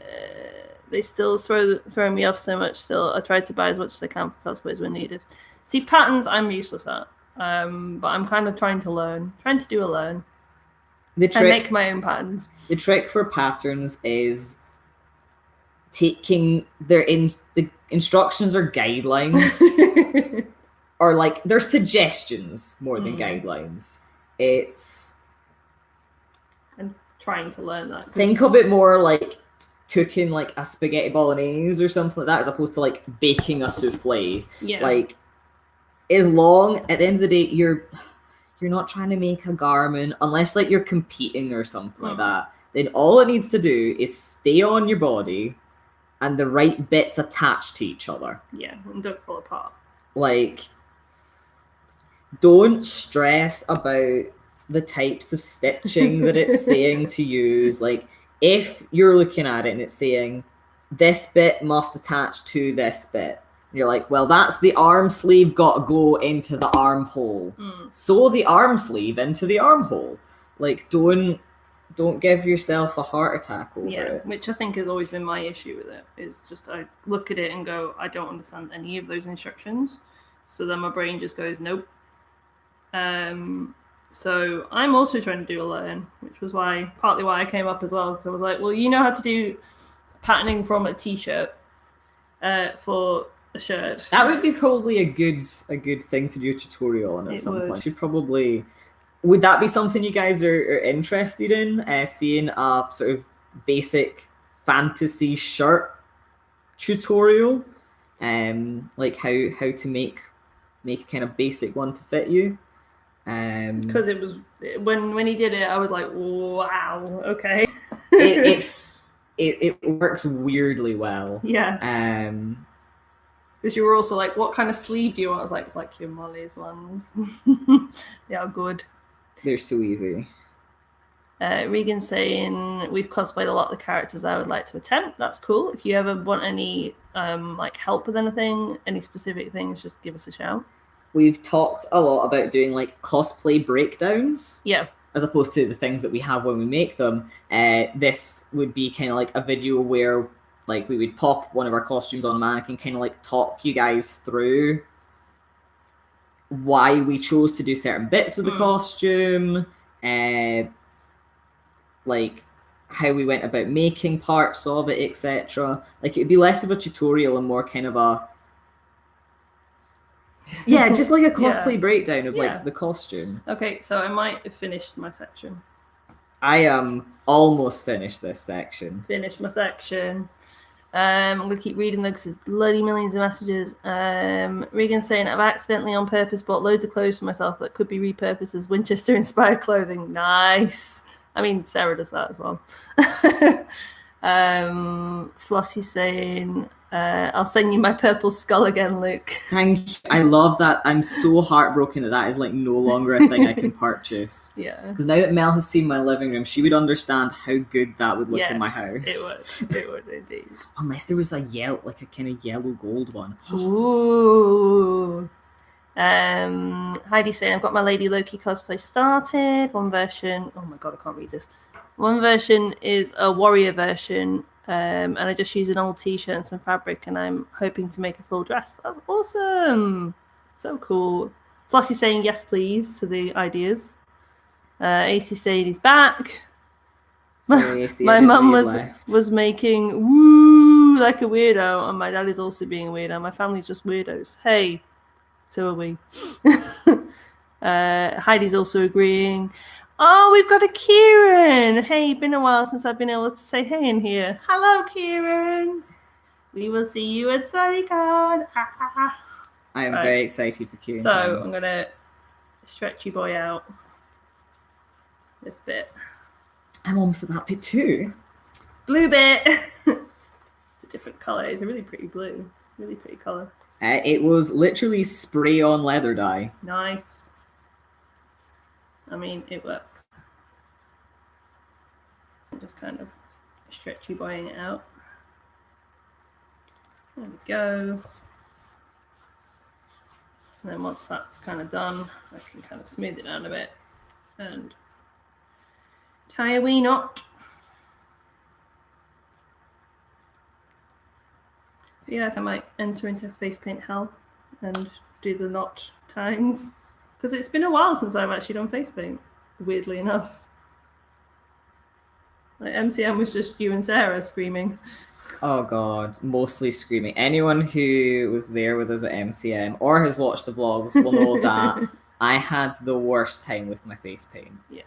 still throw me off so much still. I tried to buy as much as I can for cosplays when needed. See, patterns I'm useless at. But I'm kind of trying to learn. Trying to do a learn. I make my own patterns. The trick for patterns is taking the instructions or guidelines or like they're suggestions more than guidelines. It's I'm trying to learn that. Think of it more like cooking like a spaghetti bolognese or something like that, as opposed to like baking a souffle. Yeah. Like, as long at the end of the day you're not trying to make a garment unless like you're competing or something like that. Then all it needs to do is stay on your body and the right bits attached to each other. Yeah, and don't fall apart. Like, don't stress about the types of stitching that it's saying to use. Like, if you're looking at it and it's saying this bit must attach to this bit, and you're like, well, that's the arm sleeve got to go into the armhole. Sew the arm sleeve into the armhole. Like, don't give yourself a heart attack over it. Which I think has always been my issue with it, is just I look at it and go, I don't understand any of those instructions. So then my brain just goes, nope. So I'm also trying to do a learn, which was partly why I came up as well, because I was like, well, you know how to do patterning from a t-shirt for a shirt. That would be probably a good thing to do a tutorial on at some point. Should probably. Would that be something you guys are interested in? Seeing a sort of basic fantasy shirt tutorial, like how to make a kind of basic one to fit you. Because it was when he did it, I was like, wow, okay. it works weirdly well. Yeah. Because you were also like, what kind of sleeve do you want? I was like your Molly's ones. They are good. They're so easy. Regan's saying, we've cosplayed a lot of the characters I would like to attempt. That's cool. If you ever want any like help with anything, any specific things, just give us a shout. We've talked a lot about doing like cosplay breakdowns. Yeah. As opposed to the things that we have when we make them. This would be kind of like a video where like we would pop one of our costumes on a mannequin, kind of like talk you guys through why we chose to do certain bits with the costume, like how we went about making parts of it, etc. Like, it'd be less of a tutorial and more kind of a just like a cosplay breakdown of like the costume. Okay, so I might have finished my section. I almost finished this section. Finished my section. I'm going to keep reading them because there's bloody millions of messages. Regan's saying, I've accidentally on purpose bought loads of clothes for myself that could be repurposed as Winchester-inspired clothing. Nice. I mean, Sarah does that as well. Flossie's saying, I'll send you my purple skull again, Luke. Thank you. I love that. I'm so heartbroken that is like no longer a thing I can purchase. Yeah. Because now that Mel has seen my living room, she would understand how good that would look in my house. It would indeed. Unless there was a kind of yellow gold one. Ooh. Heidi's saying, I've got my Lady Loki cosplay started. One version, oh my god, I can't read this. One version is a warrior version, and I just use an old t-shirt and some fabric, and I'm hoping to make a full dress. That's awesome. So cool. Flossie's saying yes please to the ideas. AC saying he's back. Sorry, AC, I My didn't know mum you'd left. was making woo like a weirdo, and my dad is also being a weirdo. My family's just weirdos. Hey, so are we. Heidi's also agreeing. Oh, we've got a Kieran. Hey, been a while since I've been able to say hey in here. Hello, Kieran. We will see you at SunnyCon. I am Right. very excited for Kieran So times. I'm gonna stretch you boy out this bit. I'm almost at that bit too. Blue bit. It's a different color. It's a really pretty blue. Really pretty color. It was literally spray on leather dye. Nice. I mean, it works. I'm just kind of stretchy boying it out. There we go. And then once that's kind of done, I can kind of smooth it down a bit and tie a wee knot. Yeah, I might enter into face paint hell and do the knot times. Because it's been a while since I've actually done face paint, weirdly enough. Like MCM was just you and Sarah screaming. Oh god, mostly screaming. Anyone who was there with us at MCM or has watched the vlogs will know that I had the worst time with my face paint. Yeah.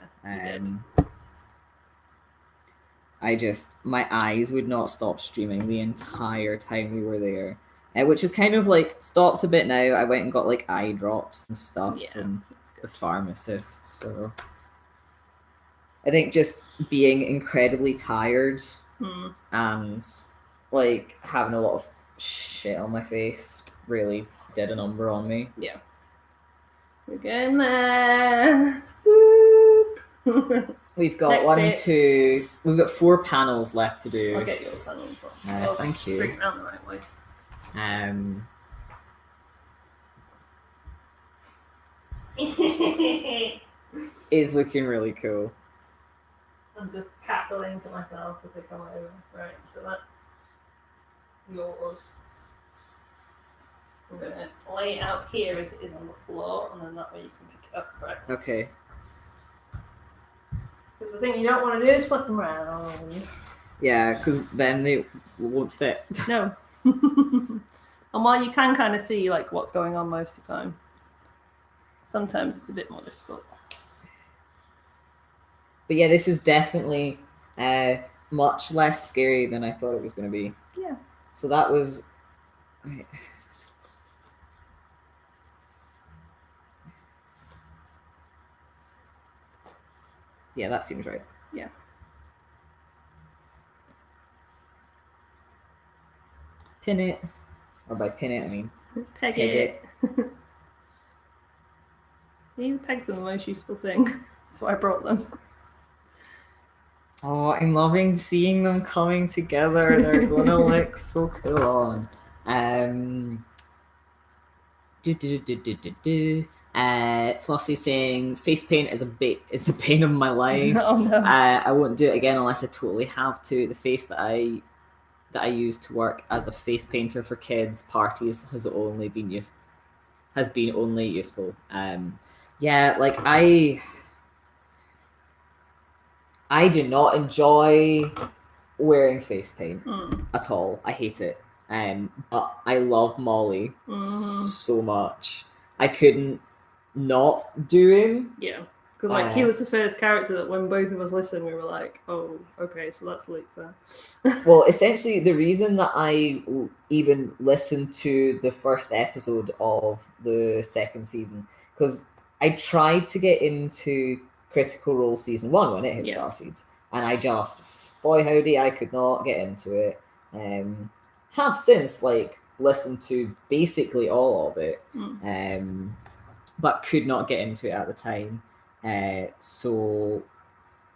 My eyes would not stop streaming the entire time we were there. Which is kind of like stopped a bit now. I went and got like eye drops and stuff from the pharmacist. So I think just being incredibly tired and like having a lot of shit on my face really did a number on me. Yeah. We're getting there. We've got we've got 4 panels left to do. I'll get your panel as well. Thank you. Bring it around the right way. Is looking really cool. I'm just cackling to myself as I come over. Right, so that's yours. I'm going to lay it out here as it is on the floor, and then that way you can pick it up, right? Okay. Because the thing you don't want to do is flip them around. Yeah, because then they won't fit. No. And while you can kind of see like what's going on most of the time, sometimes it's a bit more difficult. But yeah, this is definitely much less scary than I thought it was going to be. Yeah. So that was... Yeah, that seems right. Yeah. Pin it. Or by pin it, I mean... Peg it. See, pegs are the most useful thing. That's why I brought them. Oh, I'm loving seeing them coming together. They're gonna look so cool on. Flossie saying face paint is the pain of my life. Oh no. I won't do it again unless I totally have to. The face that I used to work as a face painter for kids parties has been only useful. Yeah, like I do not enjoy wearing face paint at all. I hate it. But I love Molly so much. I couldn't not do him. Yeah. Because like he was the first character that when both of us listened, we were like, oh, okay, so that's Luke there. Well, essentially, the reason that I even listened to the first episode of the second season, because I tried to get into Critical Role Season 1 when it had started, and I just, boy howdy, I could not get into it. Have since, like, listened to basically all of it, but could not get into it at the time. So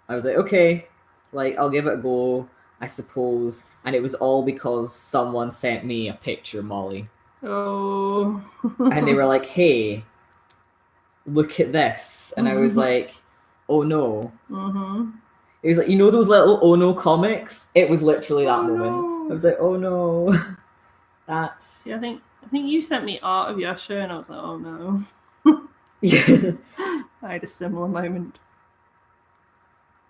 I was like, okay, like, I'll give it a go, I suppose. And it was all because someone sent me a picture, Molly. Oh. And they were like, hey, look at this. And I was like, oh no. It was like, you know those little oh no comics? It was literally that moment. No. I was like, oh no. That's... Yeah, I think you sent me art of Yasha and I was like, oh no. Yeah. I had a similar moment.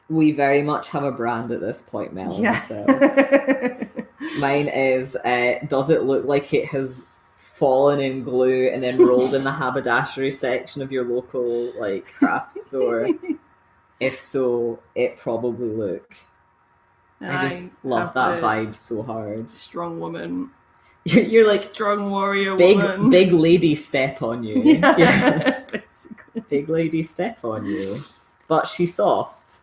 We very much have a brand at this point, Mel and Yeah. myself. Mine is, does it look like it has fallen in glue and then rolled in the haberdashery section of your local like craft store? If so, it probably look. And I just love have that the vibe so hard. strong woman, You're like strong warrior big woman. big lady step on you. Yeah, basically. Big lady step on you, but she's soft.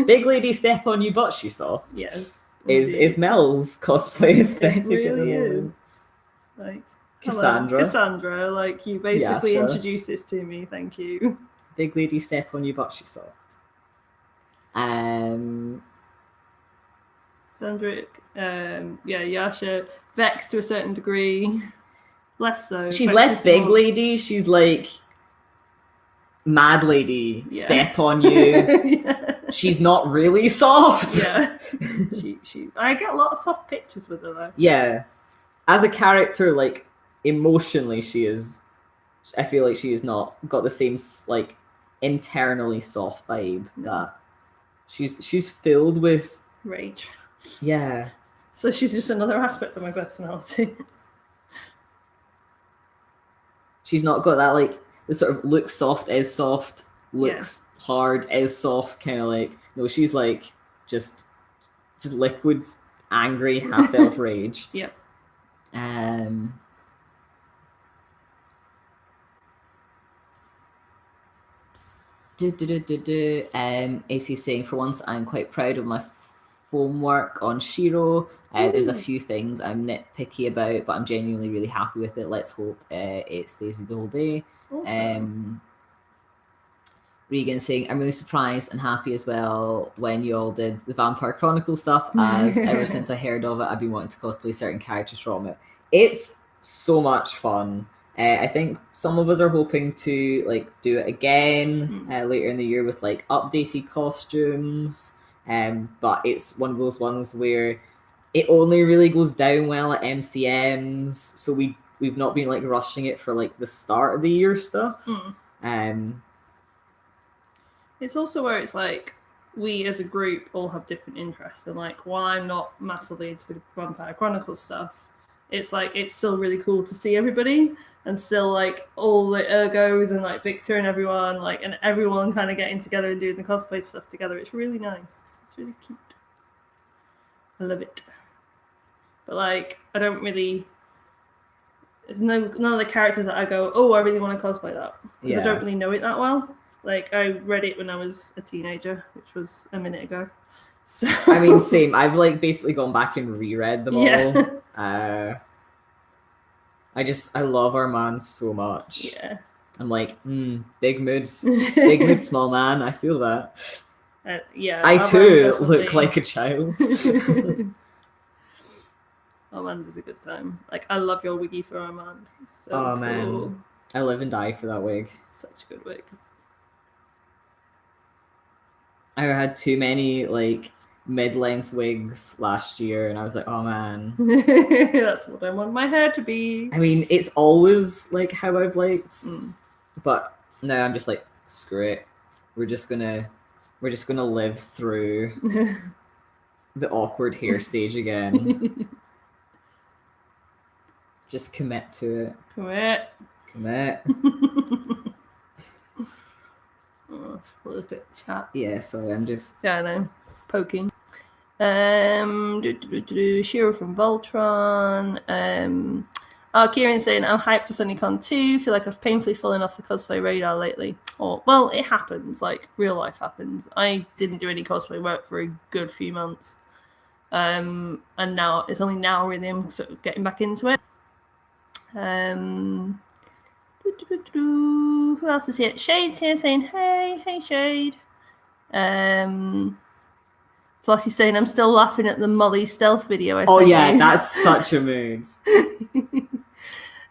Big lady step on you, but she's soft. Yes. Is Mel's cosplay aesthetic It at the really moment. is. Like, Cassandra. hello, Cassandra. Like, you basically Yasha. introduced this to me. Thank you. Big lady step on you, but she's soft. Cassandra, Yasha, Vex to a certain degree. Less so. She's Vex less is big more- lady. She's like mad lady Yeah. step on you. Yeah. She's not really soft. Yeah. I get a lot of soft pictures with her though. Yeah. As a character, like emotionally, she is. I feel like she has not got the same like internally soft vibe that she's filled with Rage. Yeah. So she's just another aspect of my personality. She's not got that like the sort of looks soft is soft, looks hard is soft kind of like. No, she's like just liquid, angry, half elf rage. Yep. AC saying, for once, I'm quite proud of my homework on Shiro. There's a few things I'm nitpicky about, but I'm genuinely really happy with it. Let's hope it stays with the whole day. Awesome. Regan saying, I'm really surprised and happy as well when you all did the Vampire Chronicle stuff, as ever since I heard of it, I've been wanting to cosplay certain characters from it. It's so much fun. I think some of us are hoping to like do it again later in the year with like updated costumes. But it's one of those ones where it only really goes down well at MCMs, so we've not been like rushing it for like the start of the year stuff. It's also where it's like we as a group all have different interests, and like while I'm not massively into the Vampire Chronicles stuff, it's like it's still really cool to see everybody and still like all the Ergos and like Victor and everyone like and everyone kind of getting together and doing the cosplay stuff together. It's really nice. It's really cute. I love it. But like I don't really. There's none of the characters that I go, oh, I really want to cosplay that because I don't really know it that well. Like, I read it when I was a teenager, which was a minute ago. So I mean, same. I've, like, basically gone back and reread them all. I love our man so much. Yeah. I'm like, big mood, small man. I feel that. I too look like a child. Armand is a good time. Like, I love your wiggy for Armand. It's so cool. Man. I live and die for that wig. Such a good wig. I had too many like mid-length wigs last year, and I was like, oh man, that's what I want my hair to be. I mean, it's always like how I've liked, but no, I'm just like, screw it. We're just gonna live through the awkward hair stage again. Just commit to it. Commit. A bit chat. Yeah, sorry, I'm just. Yeah, I know. Poking. Shiro from Voltron. Kieran's saying, I'm hyped for SunnyCon 2. Feel like I've painfully fallen off the cosplay radar lately. Oh, well, it happens. Like, real life happens. I didn't do any cosplay work for a good few months. And now, it's only now really I'm sort of getting back into it. Who else is here? Shade's here saying, hey Shade. Flossie's saying, I'm still laughing at the Molly stealth video I sent you. That's such a mood.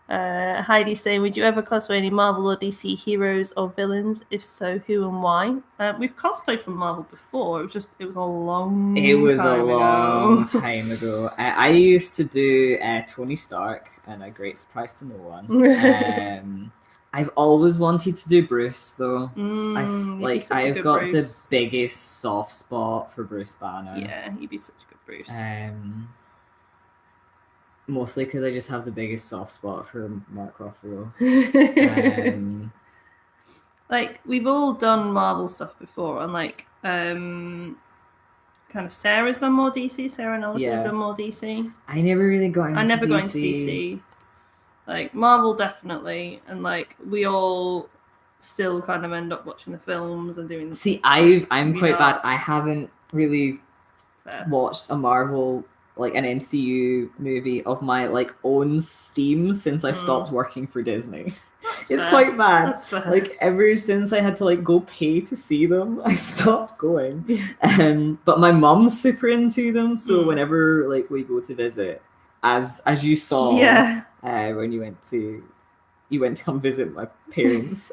Heidi's saying, would you ever cosplay any Marvel or DC heroes or villains? If so, who and why? We've cosplayed from Marvel before. It was a long time ago. I used to do Tony Stark, and a great surprise to no one. I've always wanted to do Bruce though. You'd be such a I've good got Bruce. the biggest soft spot for Bruce Banner. Yeah, you'd be such a good Bruce. Mostly because I just have the biggest soft spot for Mark Ruffalo. Like, we've all done Marvel stuff before, and like kind of Sarah's done more DC. Sarah and Alice have done more DC. I never really got into I never DC. got into DC. Like, Marvel definitely, and like we all still kind of end up watching the films and doing. See, I'm quite bad. I haven't really watched a Marvel, like an MCU movie of my like own steam since I stopped working for Disney. It's quite bad. That's fair. Like, ever since I had to like go pay to see them, I stopped going. But my mom's super into them, so whenever like we go to visit, as you saw, when you went to come visit my parents.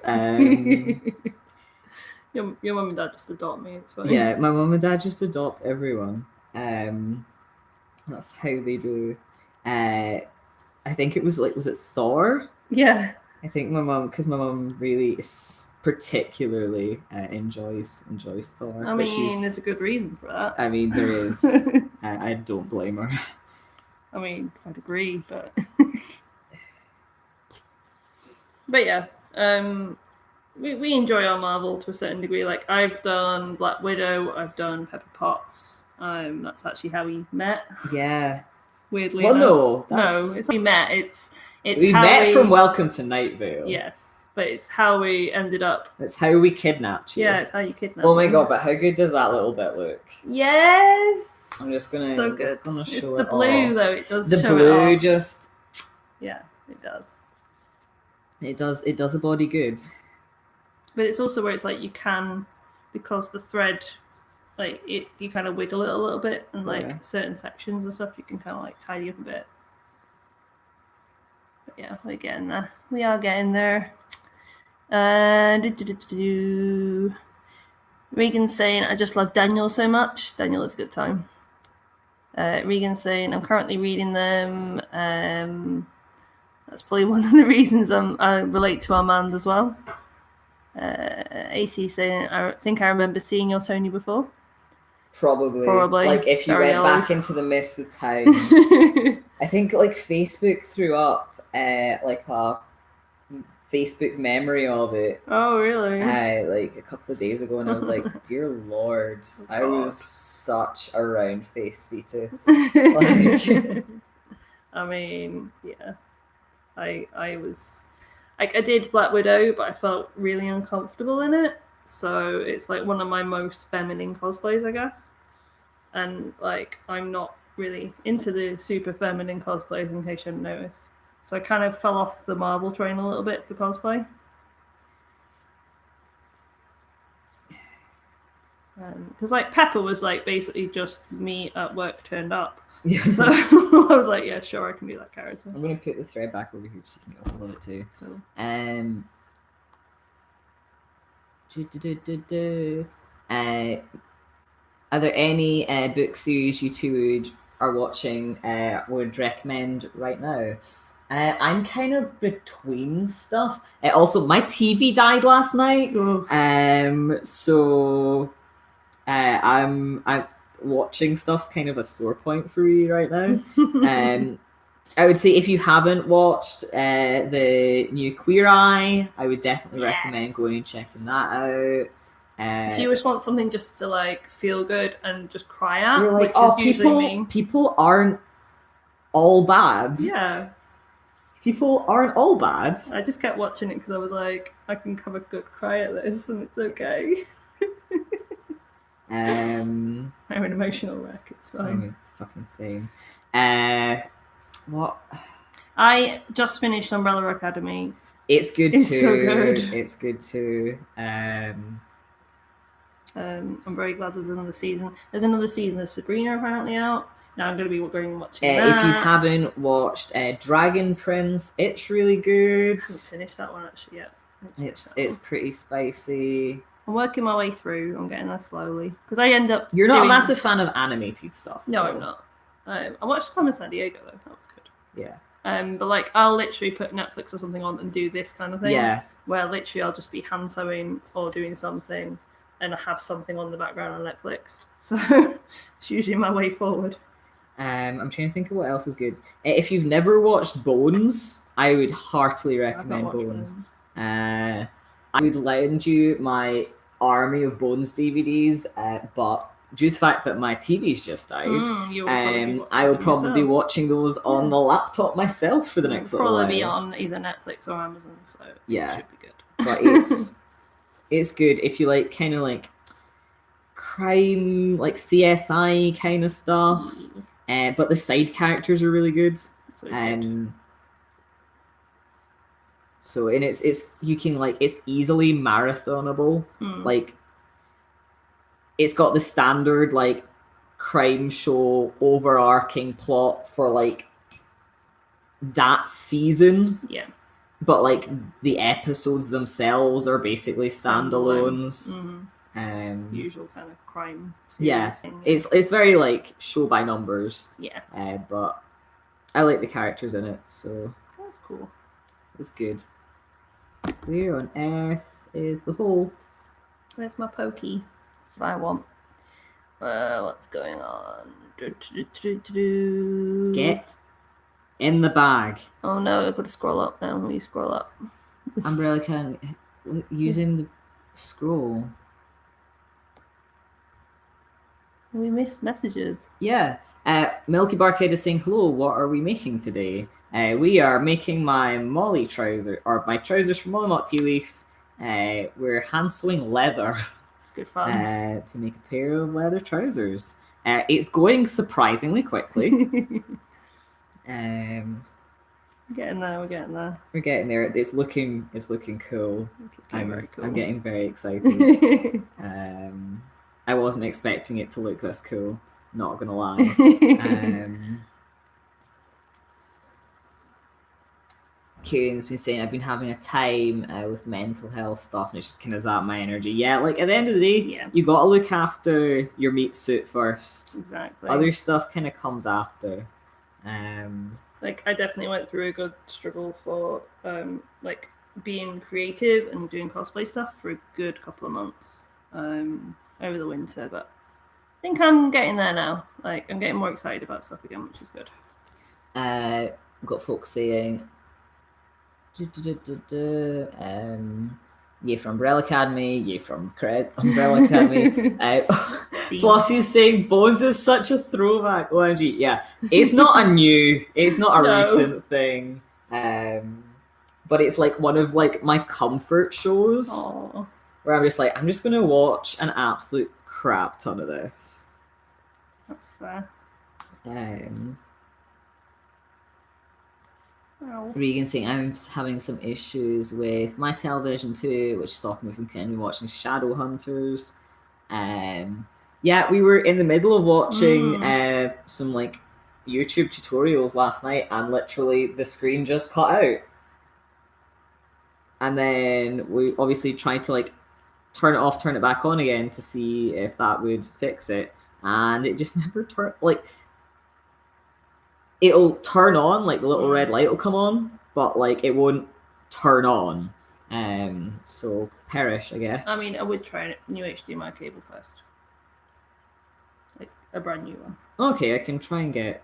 Your mum and dad just adopt me. It's fine. Yeah, my mum and dad just adopt everyone. That's how they do. I think it was was it Thor? Yeah. I think my mum really is particularly enjoys Thor. I mean, there's a good reason for that. I mean, there is. I don't blame her. I mean, I'd agree, but yeah, we enjoy our Marvel to a certain degree. Like, I've done Black Widow, I've done Pepper Potts. That's actually how we met. Yeah. Weirdly. Well, no, it's how we met. It's we how met from Welcome to Night Vale. Yes, but it's how we ended up. It's how we kidnapped you. Yeah, it's how you kidnapped. Oh my god! But how good does that little bit look? Yes. I'm just gonna. So good. Gonna show it's it the blue all. though. It does. The show blue it off. just. Yeah, it does. It does a body good. But it's also where it's like you can, because the thread, like you kind of wiggle it a little bit, and like certain sections and stuff, you can kind of like tidy up a bit. But yeah, we're getting there. We are getting there. Regan's saying, I just love Daniel so much. Daniel is a good time. Regan's saying, I'm currently reading them. That's probably one of the reasons I relate to Armand as well. AC saying, I think I remember seeing your Tony before. Probably. Like, if you Very went old. back into the mist of time. I think like Facebook threw up like a Facebook memory of it. Oh, really? Like a couple of days ago, and I was like, dear Lord, I was such a round face fetus. Like, I mean, yeah. I was like, I did Black Widow, but I felt really uncomfortable in it. So it's like one of my most feminine cosplays, I guess. And like, I'm not really into the super feminine cosplays, in case you hadn't noticed. So I kind of fell off the Marvel train a little bit for cosplay. Because like Pepper was like basically just me at work turned up. Yeah. So I was like, yeah, sure, I can be that character. I'm going to put the thread back over here so you can get a hold of it too. Cool. Are there any book series you two are watching would recommend right now? I'm kind of between stuff. Also, my TV died last night. So I'm watching stuff's kind of a sore point for me right now. I would say if you haven't watched the new Queer Eye, I would definitely recommend going and checking that out. If you just want something just to like feel good and just cry at, you're like, which is usually me. People aren't all bad. Yeah. People aren't all bad. I just kept watching it because I was like, I can have a good cry at this and it's okay. I'm an emotional wreck, it's fine. I'm fucking same. What? I just finished Umbrella Academy. It's good too. It's so good. It's good too. I'm very glad there's another season. There's another season of Sabrina apparently out. Now I'm going to be going and watching that. If you haven't watched Dragon Prince, it's really good. I haven't finished that one actually yet. It's pretty spicy. I'm working my way through. I'm getting there slowly because I end up. You're not a massive fan of animated stuff. No, I'm not. I watched Carmen San Diego though. That was good. Yeah. But like, I'll literally put Netflix or something on and do this kind of thing. Yeah. Where literally I'll just be hand sewing or doing something, and I have something on the background on Netflix. So it's usually my way forward. I'm trying to think of what else is good. If you've never watched Bones, I would heartily recommend Bones. I would lend you my Army of Bones DVDs, but due to the fact that my TV's just died, I will probably be watching those on the laptop myself for the next little while. Probably be on either Netflix or Amazon, so yeah, it should be good. But it's good if you like kind of like crime, like CSI kind of stuff. But the side characters are really good. So and it's you can like it's easily marathonable. Like it's got the standard like crime show overarching plot for like that season. Yeah. But like the episodes themselves are basically standalones. Usual kind of crime series thing. It's very like show by numbers. Yeah. But I like the characters in it, so that's cool. It's good. Where on earth is the hole? Where's my pokey? That's what I want. What's going on? Get in the bag. Oh no, I've got to scroll up now. Will you scroll up? Umbrella can using the scroll. We missed messages. Yeah. Milky Barkhead is saying, hello, what are we making today? We are making my Molly trousers, or my trousers from Molly Mott Tea Leaf. We're hand sewing leather. It's good fun. To make a pair of leather trousers. It's going surprisingly quickly. We're getting there. We're getting there. It's looking cool. Very cool. I'm getting very excited. I wasn't expecting it to look this cool. Not gonna lie. Kieran's been saying I've been having a time with mental health stuff, and it's just kind of zapped my energy. Yeah, like at the end of the day, you got to look after your meat suit first. Exactly. Other stuff kind of comes after. Like I definitely went through a good struggle for like being creative and doing cosplay stuff for a good couple of months over the winter, but I think I'm getting there now. Like I'm getting more excited about stuff again, which is good. Got folks saying yay from Umbrella Academy, yay from Umbrella Academy. Flossie's saying Bones is such a throwback. OMG, yeah. It's not a recent thing. But it's like one of like my comfort shows. Aww. Where I'm just gonna watch an absolute crap ton of this. That's fair. Regan saying I'm having some issues with my television too, which is stopping me from continuing watching Shadowhunters. Yeah, we were in the middle of watching some like YouTube tutorials last night, and literally the screen just cut out. And then we obviously tried to like turn it off, turn it back on again to see if that would fix it, and it just never turned. Like it'll turn on, like the little red light will come on, but like it won't turn on. So perish, I guess. I mean, I would try a new HDMI cable first, like a brand new one. Okay, I can try and get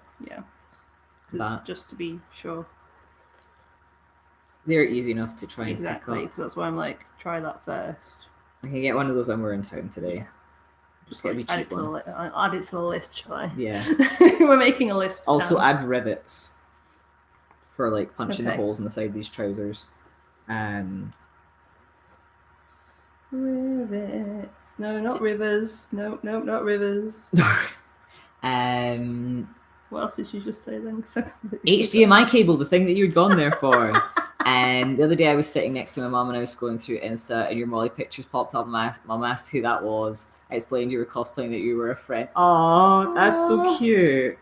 that just to be sure. They're easy enough to try and exactly, because that's why I'm like, try that first. I can get one of those when we're in town today. Just get me cheap one. Add it to the list, shall I? Yeah. We're making a list. Also, add rivets for like punching the holes in the side of these trousers. Rivets. No, not rivers. No, not rivers. What else did you just say then? HDMI cable, the thing that you'd gone there for. And the other day I was sitting next to my mum and I was scrolling through Insta, and your Molly pictures popped up, and my mum asked who that was. I explained you were cosplaying, that you were a friend. Oh, that's so cute.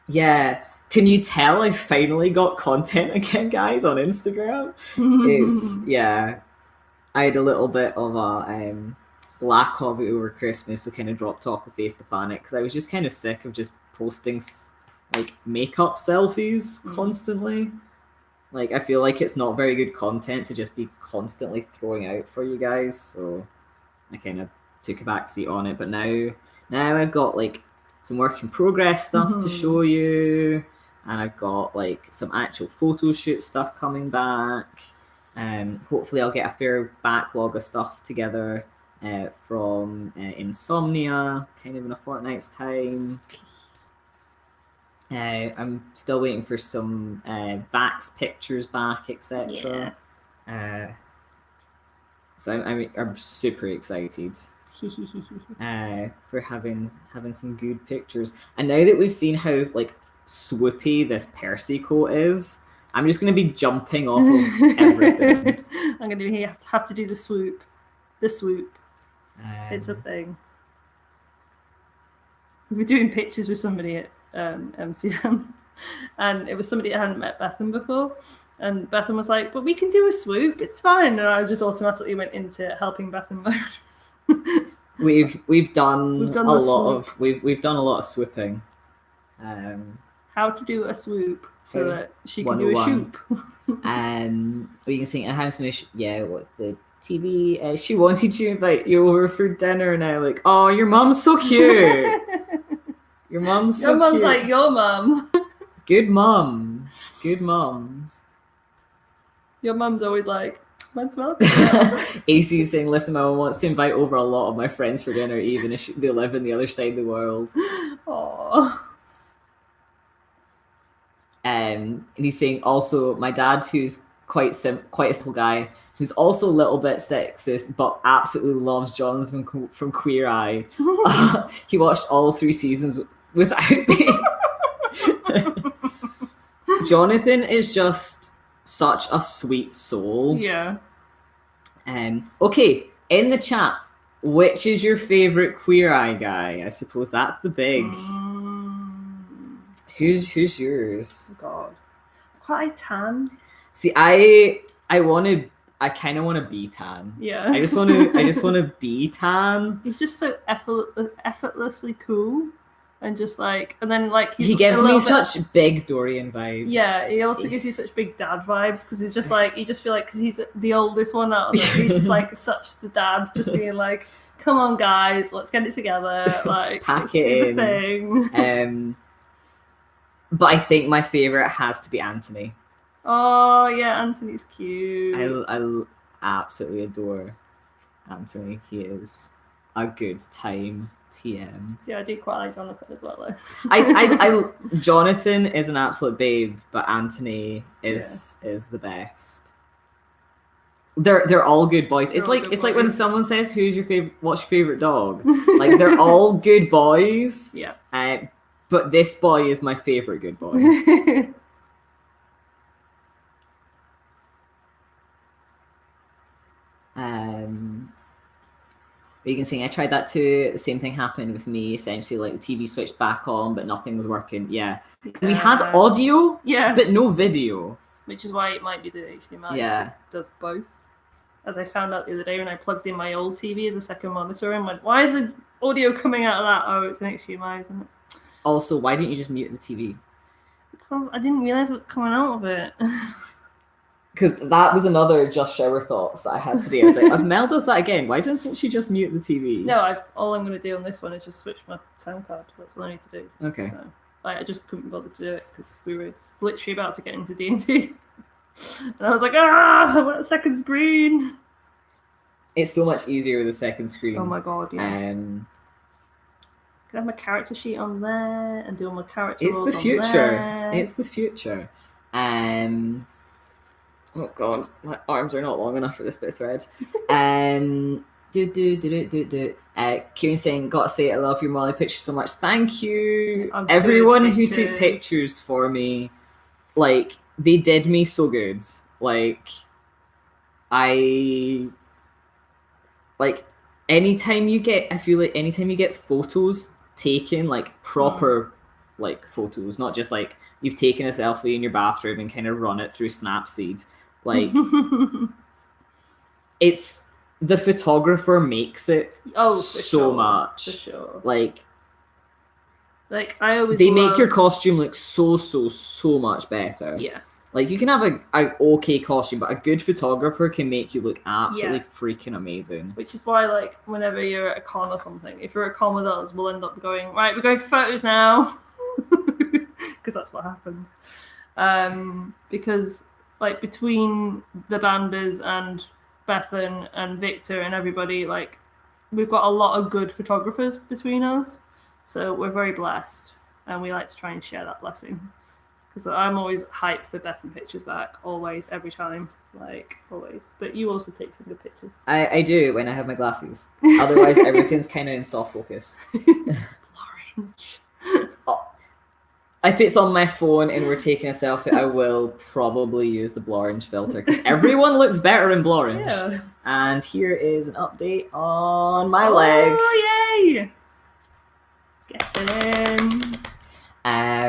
Yeah. Can you tell I finally got content again, guys, on Instagram? I had a little bit of a lack of it over Christmas, so kind of dropped off the face of the planet because I was just kind of sick of just posting like makeup selfies constantly. Like, I feel like it's not very good content to just be constantly throwing out for you guys, so I kind of took a back seat on it. But now I've got like some work in progress stuff to show you, and I've got like some actual photo shoot stuff coming back. Hopefully I'll get a fair backlog of stuff together from Insomnia, kind of in a fortnight's time. I'm still waiting for some Vax pictures back, etc. So I'm super excited for having some good pictures. And now that we've seen how like swoopy this Percy coat is, I'm just going to be jumping off of everything. I'm going to have to do the swoop. The swoop. It's a thing. We were doing pictures with somebody at MCM, and it was somebody that hadn't met Bethan before, and Bethan was like, but we can do a swoop, it's fine, and I just automatically went into helping Bethan mode. we've done a lot of swooping. How to do a swoop so that she can do a shoop. We can see I have some issue. Yeah, what the TV? She wanted to invite you over for dinner now. Like, oh, your mom's so cute. Your mom's so cute. Like your mum. Good mums. Good mums. Your mum's always like, when's milk? AC is saying, listen, my mum wants to invite over a lot of my friends for dinner, even if they live on the other side of the world. Aww. And he's saying also, my dad, who's quite a simple guy, who's also a little bit sexist, but absolutely loves Jonathan from Queer Eye. He watched all 3 seasons without me. Jonathan is just such a sweet soul. Yeah. Okay, in the chat, which is your favorite Queer Eye guy? I suppose that's the big. Who's yours? Oh God, quite tan. See, I kind of want to be tan. Yeah. I just want to be tan. He's just so effortlessly cool, and just like, and then like he gives me such big Dorian vibes. Yeah, he also gives you such big dad vibes because he's just like, you just feel like, because he's the oldest one out of them, he's just like such the dad, just being like, come on guys, let's get it together, like pack it in. Thing. But I think my favorite has to be Anthony. Oh yeah, Anthony's cute. I absolutely adore Anthony. He is a good time. TM. See, I do quite like Jonathan as well, though. I Jonathan is an absolute babe, but Anthony is the best. They're all good boys. It's like when someone says, "What's your favorite dog?" Like they're all good boys. Yeah. But this boy is my favorite good boy. You can see I tried that too. The same thing happened with me. Essentially, like the TV switched back on, but nothing was working. Yeah. We had audio, but no video. Which is why it might be the HDMI. Yeah, it does both. As I found out the other day when I plugged in my old TV as a second monitor and went, why is the audio coming out of that? Oh, it's an HDMI, isn't it? Also, why didn't you just mute the TV? Because I didn't realize what's coming out of it. Because that was another just shower thoughts that I had today. I was like, if Mel does that again, why doesn't she just mute the TV? No, all I'm going to do on this one is just switch my sound card. That's all I need to do. Okay. So, I just couldn't bother to do it because we were literally about to get into D&D. And I was like, I want a second screen. It's so much easier with a second screen. Oh my God, yes. Can I have my character sheet on there and do all my character roles on there? It's the future. Oh God, my arms are not long enough for this bit of thread. Kieran saying, gotta say, I love your Molly pictures so much. Thank you. Everyone who took pictures for me, like, they did me so good. Like, anytime you get photos taken, like proper like photos, not just like you've taken a selfie in your bathroom and kind of run it through Snapseed, like it's the photographer makes it so much. For sure. Like Like, I always They make your costume look so much better. Yeah. Like, you can have a okay costume, but a good photographer can make you look absolutely freaking amazing. Which is why, like, whenever you're at a con or something, if you're at a con with us, we'll end up going, right, we're going for photos now. Because that's what happens. Because, like, between the Banders and Bethan and Victor and everybody, like, we've got a lot of good photographers between us. So we're very blessed. And we like to try and share that blessing. Because I'm always hyped for Bethan pictures back. Always, every time. Like, always. But you also take some good pictures. I do when I have my glasses. Otherwise, everything's kind of in soft focus. Orange. If it's on my phone and we're taking a selfie, I will probably use the Blorange filter because everyone looks better in Blorange. Yeah. And here is an update on my leg. Oh, yay! Get it in.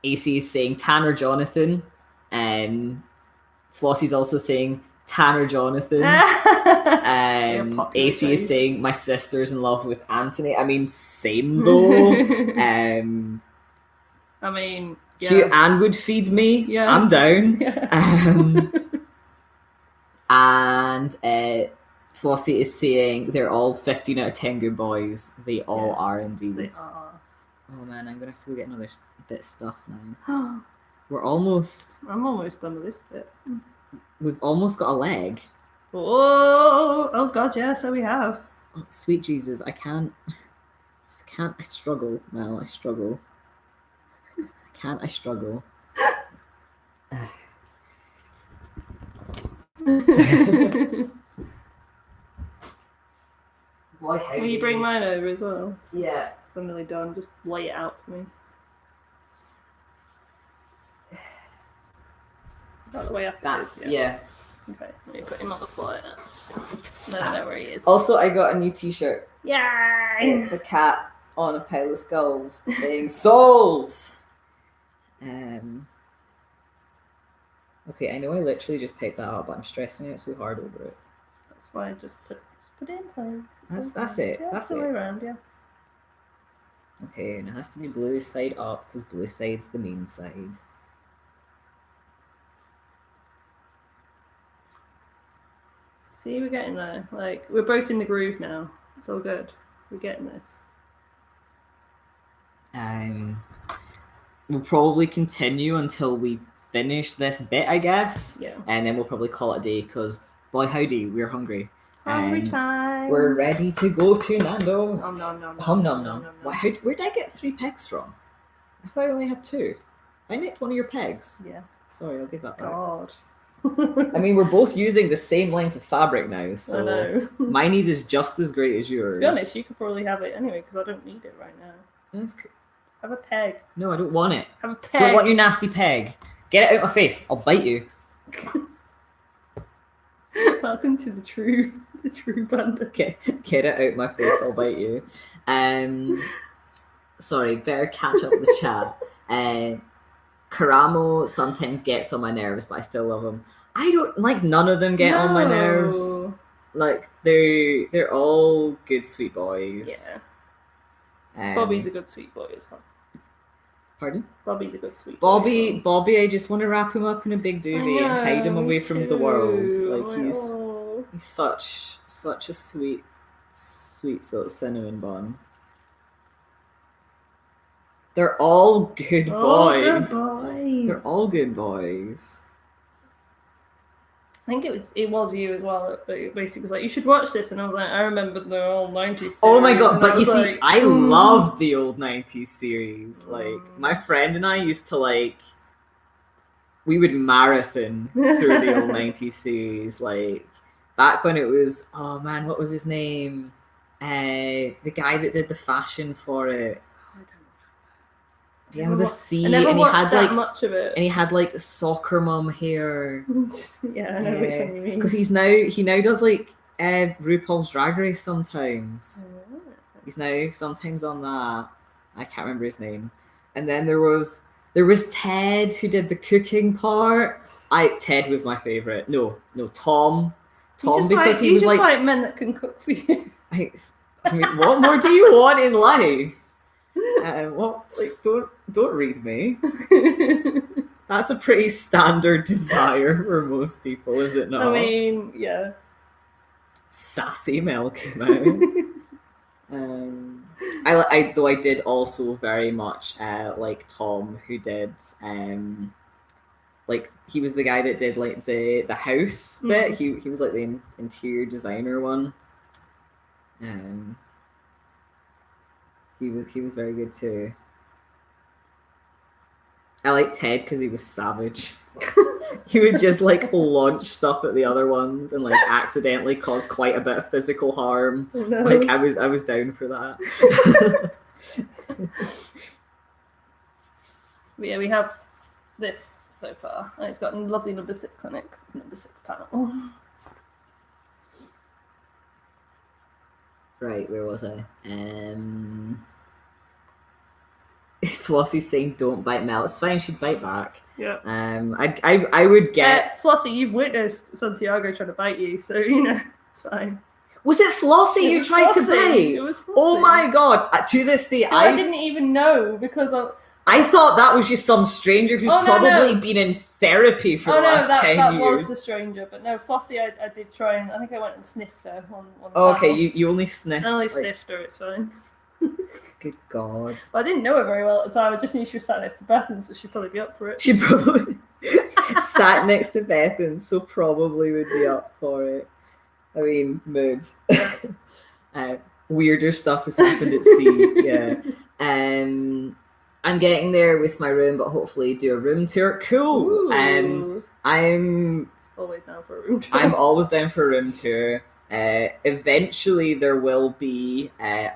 AC is saying Tanner Jonathan. Flossie's also saying Tanner Jonathan. AC is saying my sister's in love with Anthony. I mean, same though. I mean, yeah. Hugh Ann would feed me. Yeah. I'm down. Yeah. And Flossie is saying they're all 15 out of 10 good boys. They all are indeed. They are. Oh man, I'm gonna have to go get another bit of stuff now. I'm almost done with this bit. We've almost got a leg. Oh god, yeah, so we have. Oh, sweet Jesus, I struggle, Mel, I struggle. I struggle. Will you bring mine over as well? Yeah. I'm nearly done. Just lay it out for me. That the way up. That's yeah. Okay, let me put him on the floor. Let him know where he is. Also, I got a new T-shirt. Yay! It's a cat on a pile of skulls saying "Souls." Okay, I know I literally just picked that up, but I'm stressing out so hard over it. That's why I just put it in place. That's it. Yeah, that's the it. way around, yeah. Okay, and it has to be blue side up because blue side's the main side. See, we're getting there. Like, we're both in the groove now. It's all good. We're getting this. We'll probably continue until we finish this bit, I guess. Yeah. And then we'll probably call it a day because, boy, howdy, we're hungry. Hungry time. We're ready to go to Nando's. Nom. Where did I get 3 pegs from? I thought I only had 2. I nicked one of your pegs. Yeah. Sorry, I'll give that back. God. I mean, we're both using the same length of fabric now, so I know. my need is just as great as yours. To be honest, you could probably have it anyway because I don't need it right now. Have a peg. No, I don't want it. Have a peg. Don't want your nasty peg. Get it out of my face. I'll bite you. Welcome to the true Banda. Get it out my face. I'll bite you. Sorry, better catch up with the chat. Karamo sometimes gets on my nerves, but I still love him. I don't like none of them get on my nerves. Like they're all good sweet boys. Yeah. Bobby's a good sweet boy as well. Pardon? Bobby's a good sweet boy. Bobby, I just want to wrap him up in a big doobie and hide him away from the world. Like he's such a sweet little cinnamon bun. They're all good boys. Good boys. They're all good boys. I think it was you as well. It basically was like, you should watch this, and I was like, I remember the old 90s series. Oh my god! But you see, I Mm. loved the old 90s series. Like my friend and I used to we would marathon through the old 90s series. Like back when it was, oh man, what was his name? The guy that did the fashion for it. Yeah, with the C, and he had like much of it, and he had like soccer mum hair. Yeah, I know which one you mean. Because he now does like RuPaul's Drag Race sometimes. He's now sometimes on that. I can't remember his name. And then there was Ted who did the cooking part. Ted was my favorite. No, Tom. Tom because he was like men that can cook for you. I mean, what more do you want in life? Don't read me. That's a pretty standard desire for most people, is it not? I mean, yeah. Sassy Mel came out. I did also very much like Tom, who did like he was the guy that did like the house bit. He was like the interior designer one. He was very good too. I like Ted because he was savage. He would just like launch stuff at the other ones and like accidentally cause quite a bit of physical harm. Oh, no. Like I was down for that. But yeah, we have this so far, and it's got a lovely number 6 on it because it's number 6 panel. Right, where was I? Flossie's saying don't bite Mel. It's fine, she'd bite back. Yeah. I would get Flossie, you've witnessed Santiago trying to bite you, so you know it's fine. Was it Flossie who tried to bite? It was Flossie. Oh my god! To this day, I didn't even know because I thought that was just some stranger who's probably been in therapy for the last 10 years. That was the stranger, but no, Flossie, I did try and I think I went and sniffed her on the okay, you only sniffed. I only sniffed her. It's fine. Good God. But I didn't know her very well at the time. I just knew she was sat next to Bethan, so she'd probably be up for it. She probably sat next to Bethan, so probably would be up for it. I mean, moods. Weirder stuff has happened at sea. Yeah. I'm getting there with my room, but hopefully do a room tour. Cool. I'm always down for a room tour. I'm always down for a room tour. Eventually there will be a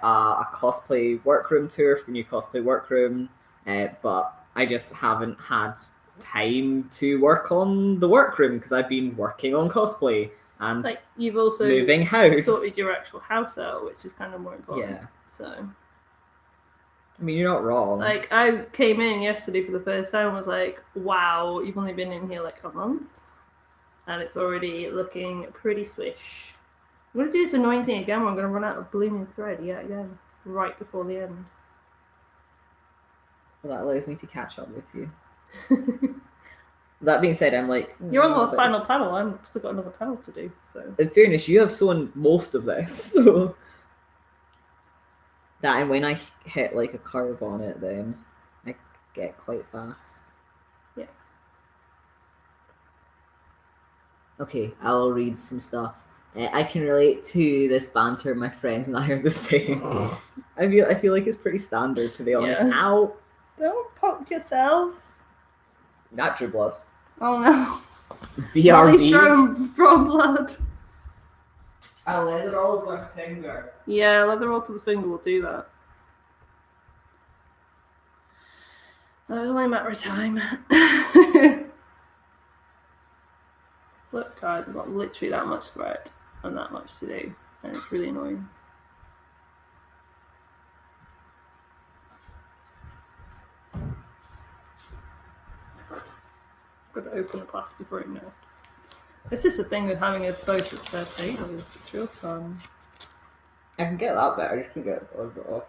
cosplay workroom tour for the new cosplay workroom, but I just haven't had time to work on the workroom because I've been working on cosplay and like you've also moving house, sorted your actual house out, which is kind of more important. Yeah. So I mean, you're not wrong. Like I came in yesterday for the first time and was like, wow, you've only been in here like a month and it's already looking pretty swish. I'm going to do this annoying thing again where I'm going to run out of blooming thread yet again, right before the end. Well, that allows me to catch up with you. That being said, I'm like... You're on the final panel. I've still got another panel to do, so... In fairness, you have sewn most of this, so... That, and when I hit like a curve on it, then I get quite fast. Yeah. Okay, I'll read some stuff. I can relate to this banter. My friends and I are the same. I feel like it's pretty standard, to be honest. Yeah. Ow! Don't poke yourself. Not True Blood. Oh no. BRB. Drawn blood. I leather all over my finger. Yeah, leather all to the finger will do that. That was only a matter of time. Look, guys, I've got literally that much thread and that much to do, and it's really annoying. I've got to open the plastic room now. This is the thing with having us both as first aiders. It's real fun. I can get that better. I just can get it a little bit off.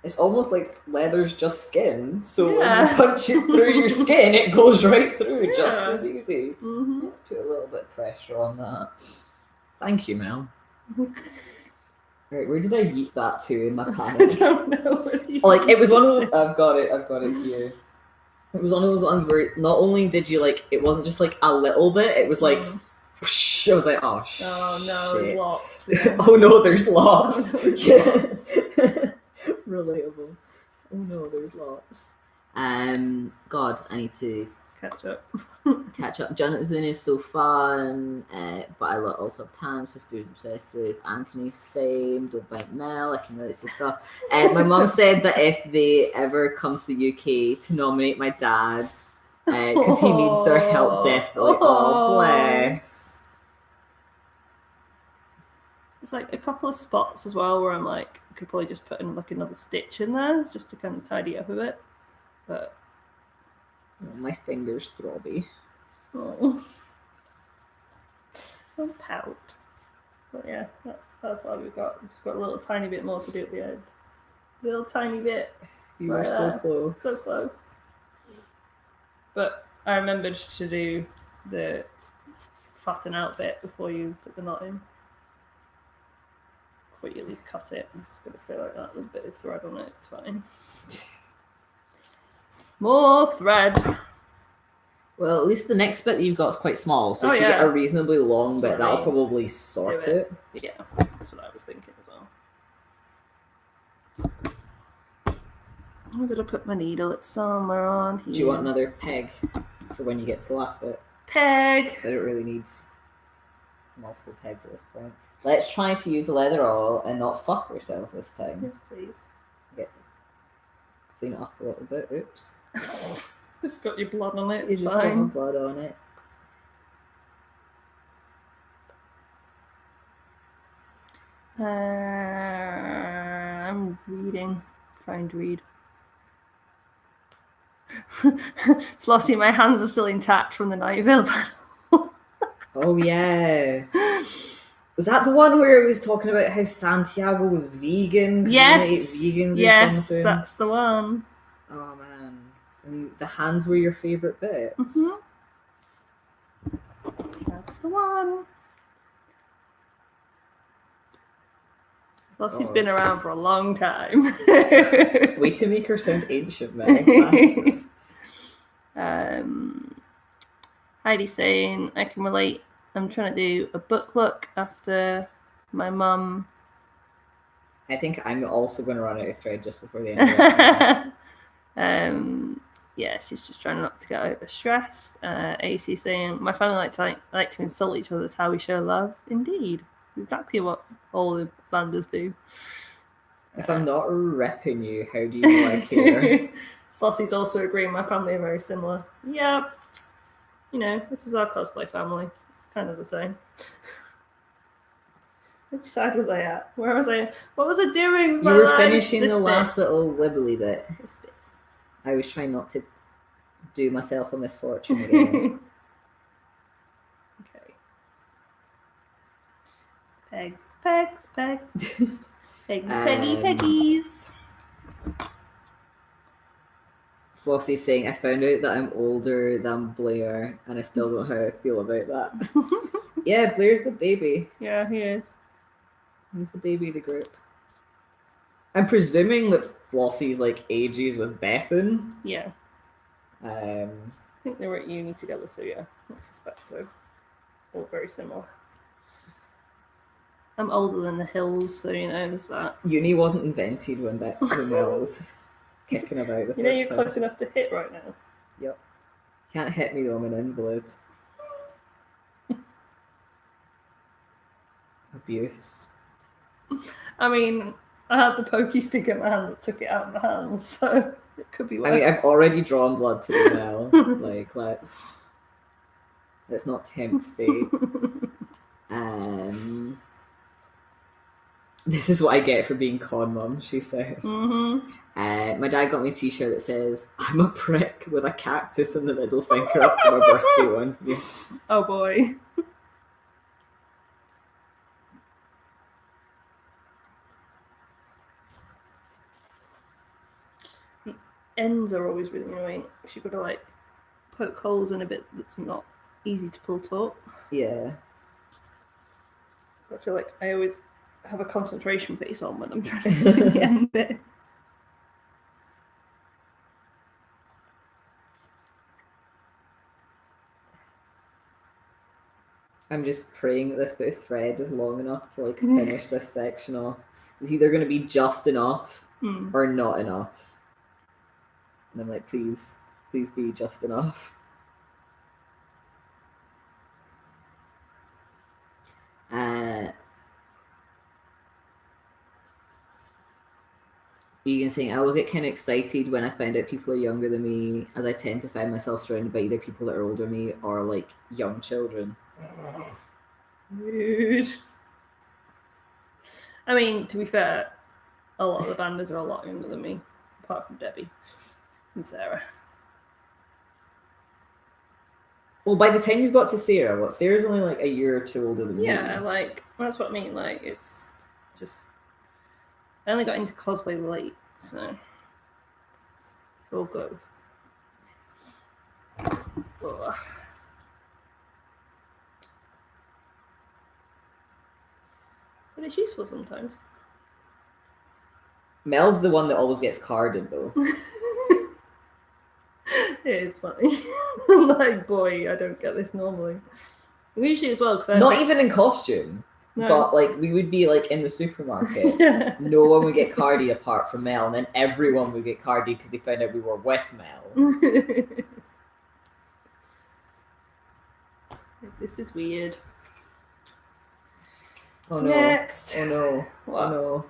It's almost like leather's just skin, so when you punch it through your skin, it goes right through just as easy. Mm-hmm. Let's put a little bit of pressure on that. Thank you, Mel. Right, where did I yeet that to in my pants? I don't know. Like, it was one of those... I've got it here. It was one of those ones where not only did you, like, it wasn't just, like, a little bit, it was, like, whoosh, I was like, oh, shit. Oh, no, there's lots. Yeah. Oh, no, there's lots. Yes. Relatable. Oh, no, there's lots. God, I need to... Catch up. Jonathan is so fun, but I also have Tam. Sister's obsessed with Anthony. Same. Don't bite Mel. I can relate to stuff. My mum said that if they ever come to the UK to nominate my dad, because he needs their help desperately. Oh, bless. There's like a couple of spots as well where I'm like, could probably just put in like another stitch in there just to kind of tidy up a bit. But my fingers throbby. oh, don't pout. But yeah, that's how far we've got. We've just got a little tiny bit more to do at the end. Little tiny bit. You were so close. So close. But I remembered to do the flatten out bit before you put the knot in. Before you at least cut it. I'm just going to stay like that with a bit of thread on it. It's fine. More thread. Well, at least the next bit that you've got is quite small, so Oh, if you yeah. get a reasonably long That's bit, what I that'll mean. probably sort Do it. Yeah, that's what I was thinking as well. Where did I put my needle? It's somewhere on here. Do you want another peg for when you get to the last bit? Peg? Because I don't really need multiple pegs at this point. Let's try to use the leather oil and not fuck ourselves this time. Yes, please. Clean it up a little bit. Oops. It's got your blood on it. You It's just got fine. my blood on it. I'm reading. Trying to read. Flossie, my hands are still intact from the Night Vale battle. Oh, yeah. Was that the one where it was talking about how Santiago was vegan? Yes. Vegans yes, or something? That's the one. Oh, man. And the hands were your favourite bits. Mm-hmm. That's the one. Flossie's been around for a long time. Way to make her sound ancient, man. Thanks. Heidi's saying, I can relate. I'm trying to do a book look after my mum. I think I'm also going to run out of thread just before the end of this. Yeah, she's just trying not to get overstressed. AC saying, my family like to insult each other. That's how we show love. Indeed. Exactly what all the Banders do. If I'm not ripping you, how do you know I care? Flossie's also agreeing my family are very similar. Yeah. You know, this is our cosplay family. It's kind of the same. Which side was I at? Where was I? What was I doing? You were finishing the last little wibbly bit. This bit. I was trying not to do myself a misfortune again. Okay. Pegs. Peggies. Flossie's saying, I found out that I'm older than Blair, and I still don't know how I feel about that. Yeah, Blair's the baby. Yeah, he is. He's the baby of the group. I'm presuming that Flossie's like ages with Bethan. Yeah. I think they were at uni together, so yeah, I suspect so. All very similar. I'm older than the Hills, so you know, there's that. Uni wasn't invented when Mel was kicking about the first time. You know you're close enough to hit right now. Yep. Can't hit me though, I'm an invalid. Abuse. I mean, I had the pokey stick in my hand that took it out of my hands, so it could be worse. I mean, I've already drawn blood to the well. Like, let's not tempt fate. This is what I get for being con mum, she says. Mm-hmm. My dad got me a t-shirt that says, I'm a prick with a cactus and the middle finger up for my birthday one year. Oh boy. The ends are always really annoying. You've got to like poke holes in a bit that's not easy to pull taut. Yeah. I feel like I always have a concentration face on when I'm trying to do the end bit. I'm just praying that this bit of thread is long enough to like finish this section off. It's either going to be just enough or not enough. And I'm like, please be just enough. Vegan saying, I always get kind of excited when I find out people are younger than me, as I tend to find myself surrounded by either people that are older than me or like young children. Rude. I mean, to be fair, a lot of the banders are a lot younger than me, apart from Debbie and Sarah. Well, by the time you've got to Sarah, Sarah's only like a year or two older than Yeah, you. like, that's what I mean. Like, it's just. I only got into cosplay late, so. It's all good. Ugh. But it's useful sometimes. Mel's the one that always gets carded, though. It's funny. I'm like, boy, I don't get this normally. Usually as well, because Not even in costume. No. But like we would be like in the supermarket. Yeah. No one would get carded apart from Mel, and then everyone would get carded because they found out we were with Mel. This is weird. Oh no. Next. Oh no. What? Oh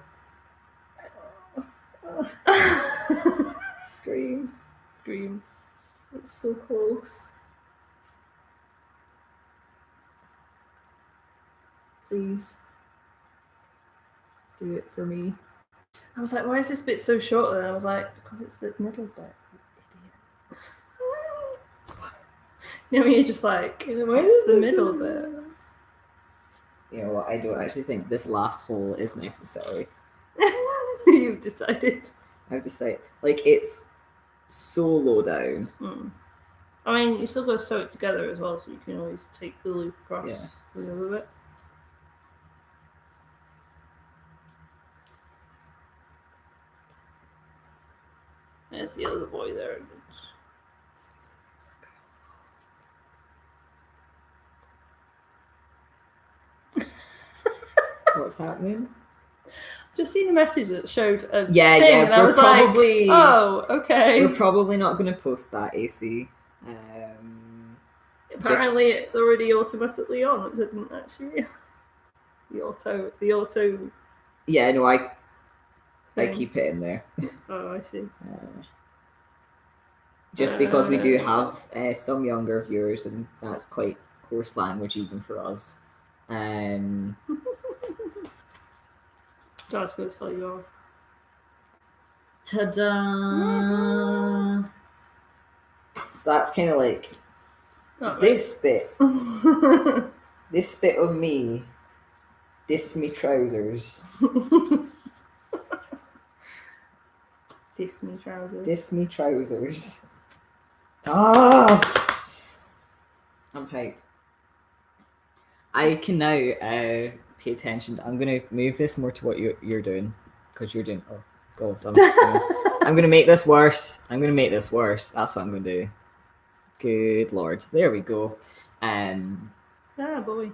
no. Scream. Scream. It's so close. Please. Do it for me. I was like, why is this bit so short? And I was like, because it's the middle bit. Idiot. You know, you're just like, it's the middle bit. You know what? I don't actually think this last hole is necessary. You've decided. I've decided. Like, it's so low down. I mean, you still got to sew it together as well, so you can always take the loop across the other bit. There's the other boy there. What's happening? Just seen a message that showed a thing, and I was probably, like, oh, okay. We're probably not going to post that, AC. Apparently it's already automatically on. It didn't actually. The auto. Yeah, no, I keep it in there. Oh, I see. Just because we do have some younger viewers, and that's quite coarse language even for us. Just going to tell you all. Ta-da! So that's kind of like this bit. This bit of me. Diss me trousers. Diss me trousers. Diss me trousers. Ah! I'm hyped. I can now pay attention. I'm going to move this more to what you're doing. Because you're doing... Oh, God. I'm going to make this worse. That's what I'm going to do. Good Lord. There we go. Ah, boy.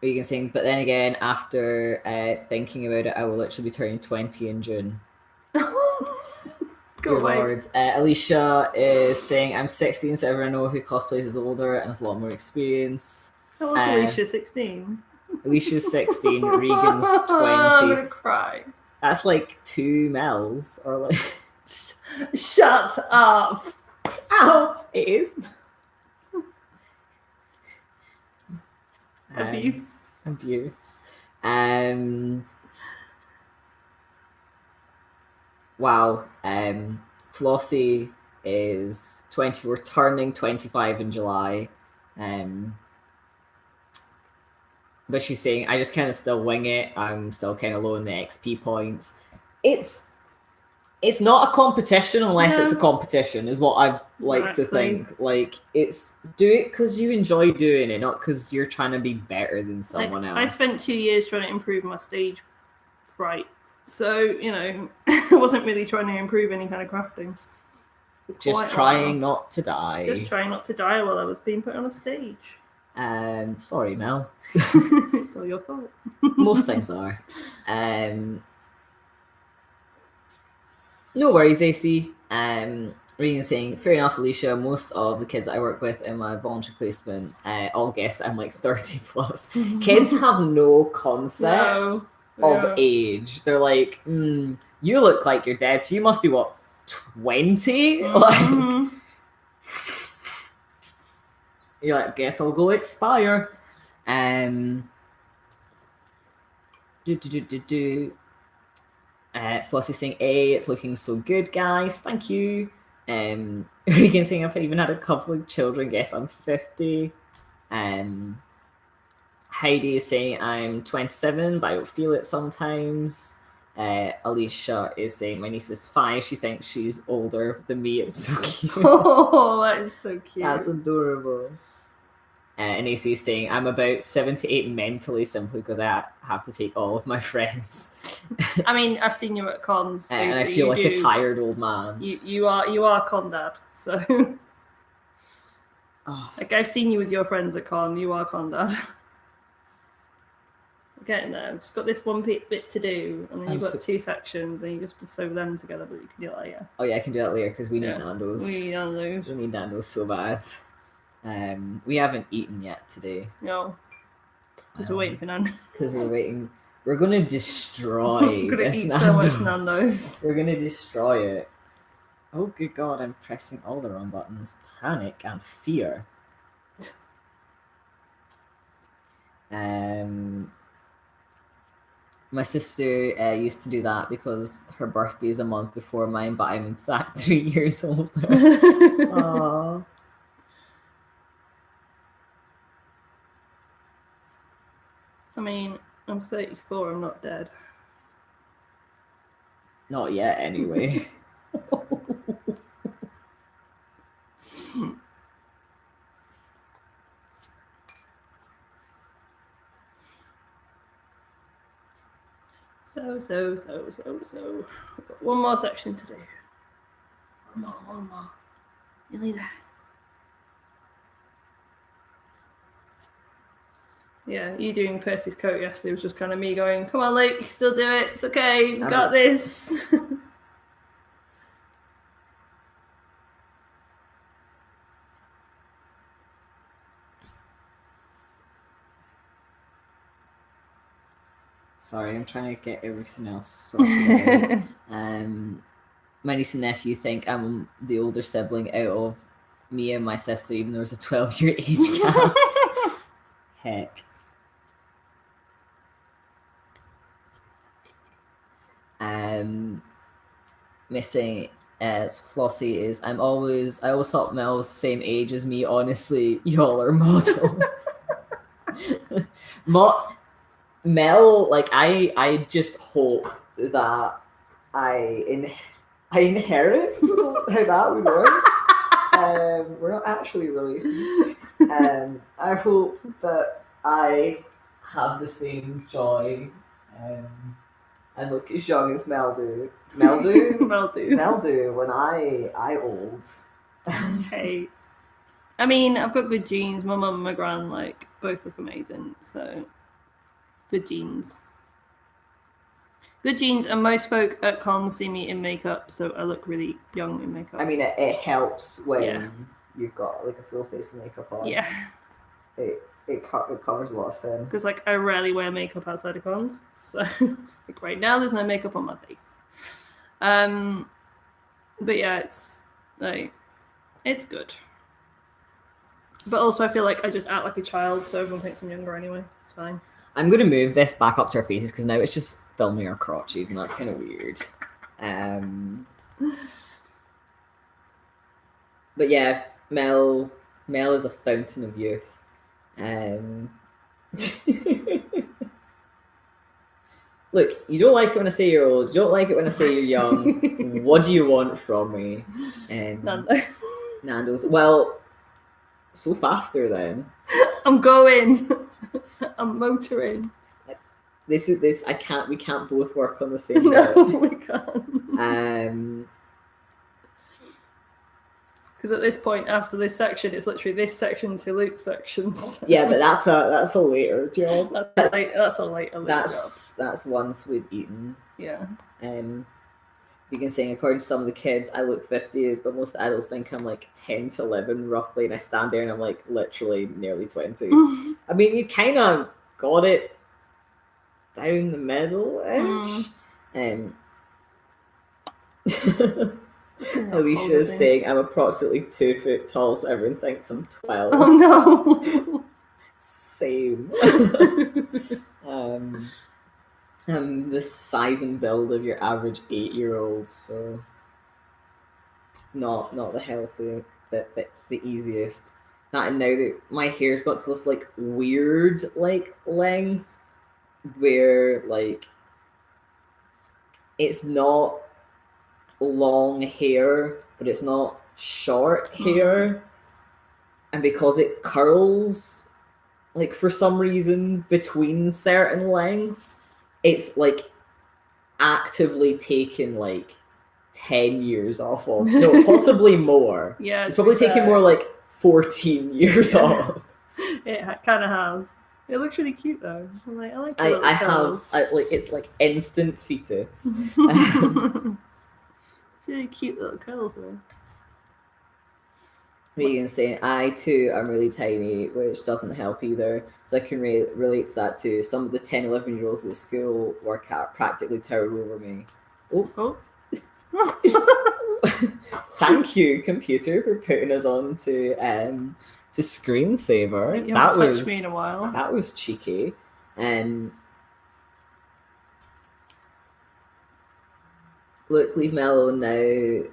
You can sing, but then again, after thinking about it, I will literally be turning 20 in June. Good Lord. Alicia is saying, I'm 16, so everyone I know who cosplays is older and has a lot more experience. How old's Alicia? 16? Alicia's 16, Regan's 20. I'm going to cry. That's like 2 Mels, or like... Shut up! Ow! It is. Abuse. Wow. Flossie is 20. We're turning 25 in July. But she's saying, I just kind of still wing it. I'm still kind of low in the XP points. It's not a competition unless it's a competition, is what I like to think. Like, it's do it because you enjoy doing it, not because you're trying to be better than someone else. I spent 2 years trying to improve my stage fright. So, you know, I wasn't really trying to improve any kind of crafting. Just trying not to die. Just trying not to die while I was being put on a stage. Sorry, Mel. It's all your fault. Most things are. No worries, AC. Regan saying, fair enough, Alicia. Most of the kids I work with in my voluntary placement all guess that I'm like 30 plus. Kids have no concept of age. They're like, you look like you're dead, so you must be what, 20? Like, you're like, guess I'll go expire. Flossie saying, "Hey, it's looking so good, guys. Thank you." Regan saying, "I've even had a couple of children. Guess I'm 50." Heidi is saying, "I'm 27, but I don't feel it sometimes." Alicia is saying, "My niece is 5. She thinks she's older than me. It's so cute." Oh, that is so cute. That's adorable. And AC is saying, "I'm about 7 to 8 mentally, simply because I have to take all of my friends." I mean, I've seen you at cons, and I Lucy, feel you like do- a tired old man. You are con dad, so Oh, like I've seen you with your friends at con. You are con dad. We're getting there. I've just got this one bit to do, and then you've got 2 sections, and you have to sew them together. But you can do that later. Oh yeah, I can do that later because we need Nando's. We need Nando's. We need Nando's so bad. We haven't eaten yet today. No, because we're waiting for Nando's. Because we're waiting. We're gonna destroy. We're gonna this eat Nando's. so much Nando's. We're gonna destroy it. Oh good God! I'm pressing all the wrong buttons. Panic and fear. My sister used to do that because her birthday is a month before mine, but I'm in fact 3 years older. Aww. I mean, I'm 34. I'm not dead. Not yet, anyway. So. One more section to do. One more. Nearly there. Yeah, you doing Percy's coat yesterday was just kind of me going, "Come on, Luke, you can still do it. It's okay. We got this." Sorry, I'm trying to get everything else sorted out. My niece and nephew think I'm the older sibling out of me and my sister, even though there's a 12-year age gap. Heck. Missing Flossie is I always thought Mel was the same age as me. Honestly, y'all are models. Mel, like I just hope that I inherit how that would work. We're not actually related. I hope that I have the same joy and look as young as Mel do. Meldu when I old. Hey. I mean, I've got good genes. My mum and my gran, like, both look amazing, so good genes. Good genes, and most folk at cons see me in makeup, so I look really young in makeup. I mean, it helps when you've got like a full face of makeup on. Yeah. It covers a lot of sin. Because like I rarely wear makeup outside of cons, so like right now there's no makeup on my face. But yeah, it's like it's good. But also I feel like I just act like a child, so everyone thinks I'm younger anyway. It's fine. I'm going to move this back up to our faces because now it's just filming our crotches, and that's kind of weird. But yeah, Mel is a fountain of youth. Look, you don't like it when I say you're old. You don't like it when I say you're young. What do you want from me? Nando's. Well, so faster then. I'm going. I'm motoring. This. I can't. We can't both work on the same No, bit. we can't. Because at this point, after this section, it's literally this section to Luke's section. So. Yeah, but that's a later job. That's a later job. That's once we've eaten. Yeah. You can say, according to some of the kids, I look 50, but most adults think I'm like 10 to 11 roughly, and I stand there and I'm like literally nearly 20. I mean, you kind of got it down the middle-ish. Alicia is saying I'm approximately 2 foot tall, so everyone thinks I'm 12. Oh no! Same. The size and build of your average 8-year-old, so not the healthy, the easiest. Not now that my hair's got to this like weird like length where like it's not long hair, but it's not short hair, and because it curls like for some reason between certain lengths, it's like actively taken like 10 years off of. No, possibly more. Yeah, it's probably taken more like 14 years off. It kind of has. It looks really cute though. I'm like, I like the little I curls. have like it's like instant fetus. Really cute little curls though. What are you gonna say? I too am really tiny, which doesn't help either. So I can relate to that too. Some of the 10, 11-year-olds at the school work at practically tower over me. Oh. Thank you, computer, for putting us on to screensaver. Like, you haven't touched me in a while. That was cheeky. Look, leave me alone now.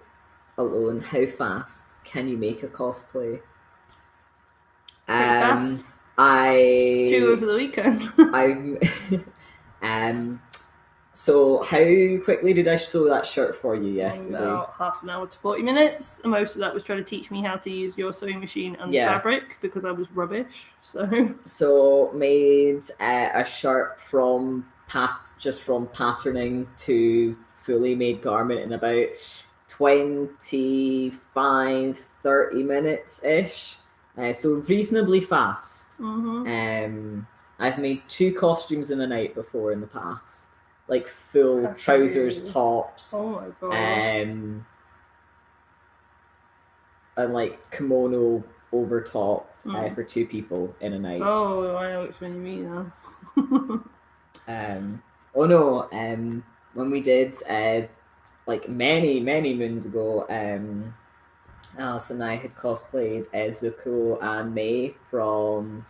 Alone. How fast can you make a cosplay? Fast. 2 over the weekend. So how quickly did I sew that shirt for you yesterday? About half an hour to 40 minutes. And most of that was trying to teach me how to use your sewing machine and fabric because I was rubbish. So made a shirt from patterning to fully made garment in about 25-30 minutes ish. So reasonably fast. I've made 2 costumes in a night before in the past. Like full trousers, tops. Oh my god. And like kimono over top for 2 people in a night. Oh, I know which one you mean now. When we did like many moons ago, Alice and I had cosplayed Zuko and May from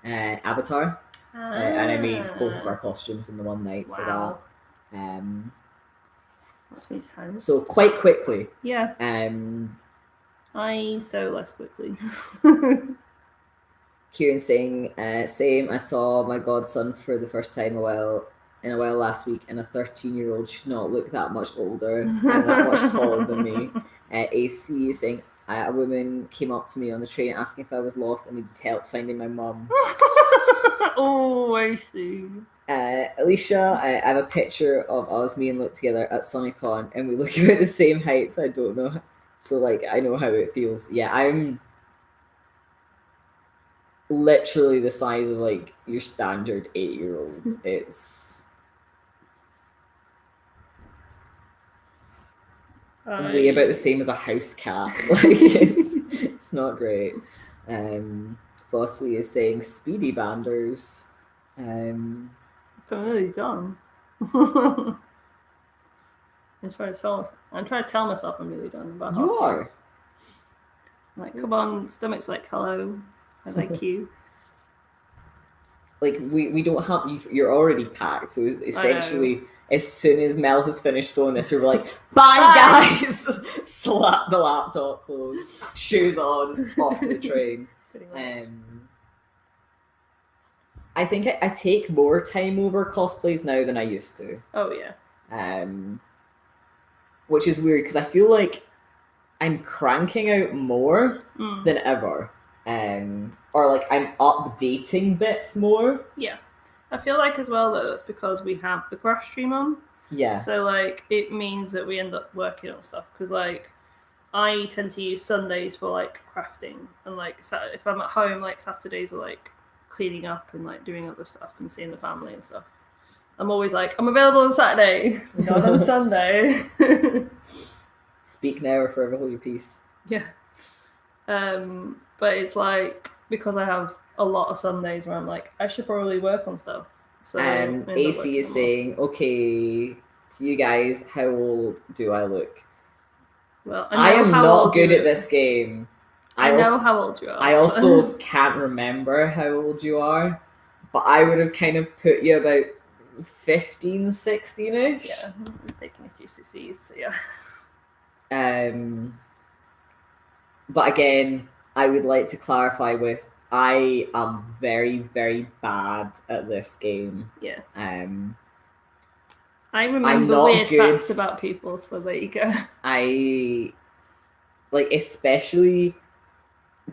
Avatar. And I made both of our costumes in the one night for that. So quite quickly. Yeah. I sew less quickly. Kieran saying, same. I saw my godson for the first time in a while last week, and a 13-year-old should not look that much older and that much taller than me. AC is saying, a woman came up to me on the train asking if I was lost and needed help finding my mum. Oh, I see. Alicia, I have a picture of us, me and Luke together at SonicCon, and we look about the same height, so I don't know. So, like, I know how it feels. Yeah, I'm literally the size of, like, your standard 8-year-olds. It's way about the same as a house cat. Like, it's not great. Flossley is saying speedy banders. I'm really done. I'm trying to tell myself I'm really done. About you are. I'm like, come on, stomach's like, hello, I like you. Like we don't have you. You're already packed, so essentially, as soon as Mel has finished sewing this, we're like, bye guys. Slap the laptop closed, shoes on, off to the train. I think I take more time over cosplays now than I used to. Oh yeah. Which is weird because I feel like I'm cranking out more than ever. Or like I'm updating bits more. Yeah. I feel like as well though, it's because we have the crash stream on. Yeah. So like it means that we end up working on stuff because like I tend to use Sundays for like crafting and like if I'm at home, like Saturdays are like cleaning up and like doing other stuff and seeing the family and stuff. I'm always like, I'm available on Saturday, not on Sunday. Speak now or forever hold your peace. Yeah. But it's like because I have a lot of Sundays where I'm like, I should probably work on stuff. So AC is saying, okay, to you guys, how old do I look? Well, I am not good at this game. I know how old you are. I also can't remember how old you are, but I would have kind of put you about 15, 16-ish. Yeah, he's taking his GCSEs, so yeah. But again, I would like to clarify with I am very, very bad at this game. Yeah. I remember not weird good. facts about people, so there you go. I like especially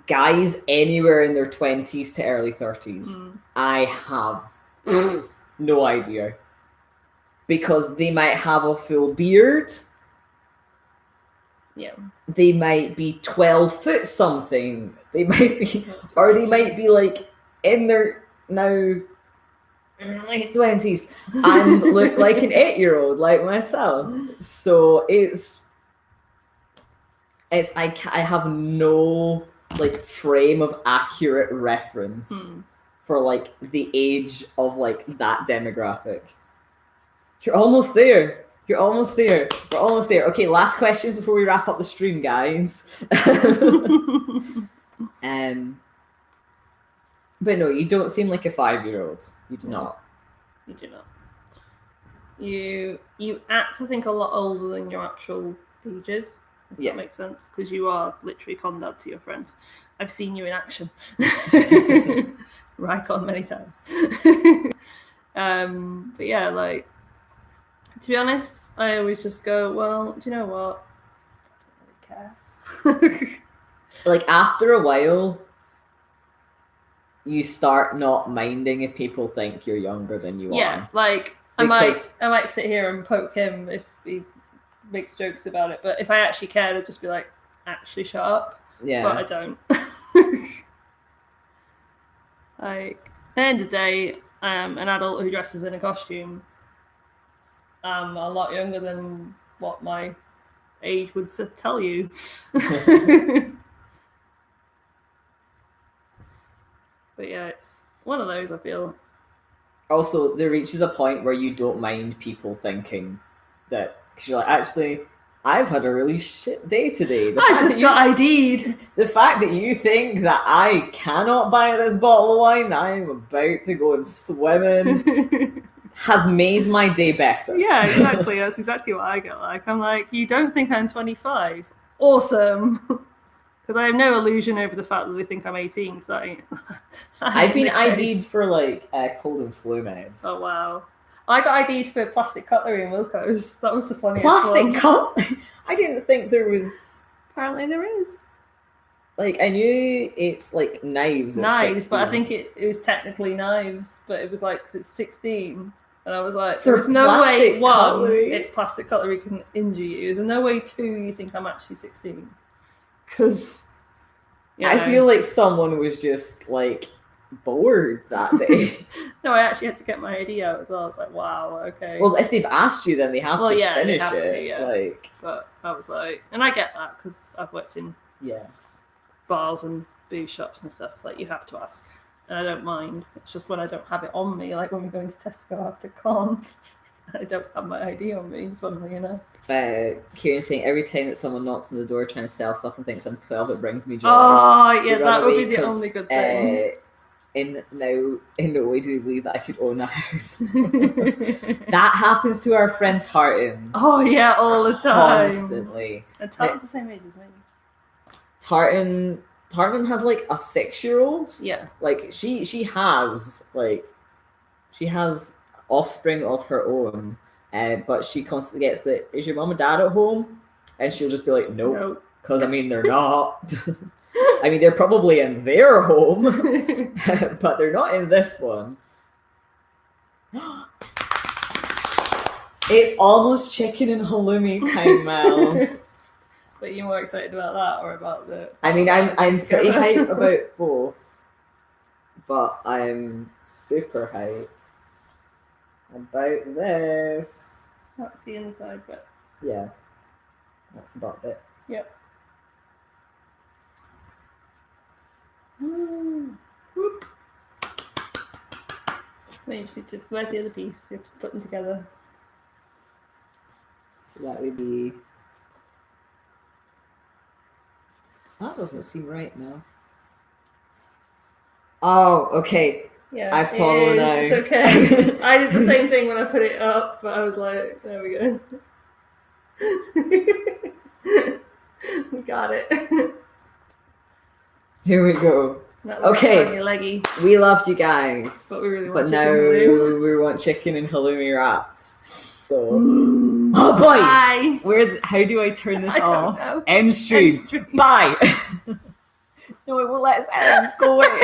guys anywhere in their 20s to early 30s. I have no idea. Because they might have a full beard. Yeah. They might be 12 foot something. They might be, or they might be like in their now late 20s and look like an 8-year-old like myself. So I have no like frame of accurate reference for like the age of like that demographic. You're almost there. You're almost there. We're almost there. Okay, last questions before we wrap up the stream, guys. But no, you don't seem like a 5-year-old. You do not. You do not. You act, I think, a lot older than your actual ages. If that makes sense, because you are literally condad to your friends. I've seen you in action. Rycon many times. But yeah, like, to be honest, I always just go, well, do you know what? I don't really care. Like, after a while, you start not minding if people think you're younger than you are. Yeah, like, because I might sit here and poke him if he makes jokes about it, but if I actually cared, I'd just be like, actually shut up. Yeah. But I don't. Like, at the end of the day, an adult who dresses in a costume, I'm a lot younger than what my age would tell you. But yeah, it's one of those, I feel. Also, there reaches a point where you don't mind people thinking that, because you're like, actually, I've had a really shit day today. I just got ID'd. The fact that you think that I cannot buy this bottle of wine I'm about to go and swim in has made my day better. Yeah, exactly. That's exactly what I get like. I'm like, you don't think I'm 25? Awesome. Because I have no illusion over the fact that they think I'm 18. Because I've been ID'd for like cold and flu meds. Oh wow! I got ID'd for plastic cutlery and Wilco's. That was the funniest plastic cutlery. I didn't think there was. Apparently there is. Like, I knew it's like knives. Knives, but I think it was technically knives, but it was like because it's 16. And I was like, there was no way, one, plastic cutlery can injure you. There's no way, two, you think I'm actually 16. Because, I feel like someone was just, like, bored that day. No, I actually had to get my ID out as well. I was like, wow, okay. Well, if they've asked you, then they have to finish they have it. To, yeah. Like, but I was like, and I get that because I've worked in bars and booze shops and stuff. Like, you have to ask. And I don't mind. It's just when I don't have it on me, like when we're going to Tesco after con, I don't have my ID on me, funnily enough. Kieran's saying every time that someone knocks on the door trying to sell stuff and thinks I'm 12, it brings me joy. Oh, yeah, that would be the only good thing. In no way do we believe that I could own a house. That happens to our friend Tartan. Oh, yeah, all the time. Constantly. And Tartan's the same age as me. Tartan has like a 6-year-old. Yeah. Like she has offspring of her own, but she constantly gets the, is your mom and dad at home? And she'll just be like, nope. Because I mean they're not. I mean they're probably in their home, but they're not in this one. It's almost chicken and halloumi time, Mel. But you're more excited about that or about the... I mean, I'm pretty hype about both, but I'm super hype about this. That's the inside bit. Yeah, that's the butt bit. Yep. Whoop. Then you just need to... Where's the other piece? You have to put them together. So that would be... That doesn't seem right now. Oh, okay. Yeah, I follow now. It's okay. I did the same thing when I put it up, but I was like, there we go. We got it. Here we go. That was Okay. funny leggy. We loved you guys. But we really want now chicken halloumi. we want chicken and halloumi wraps. So Oh boy! Bye. How do I turn this I don't off? know. End stream. End stream. Bye! No, it won't let us end. Go away.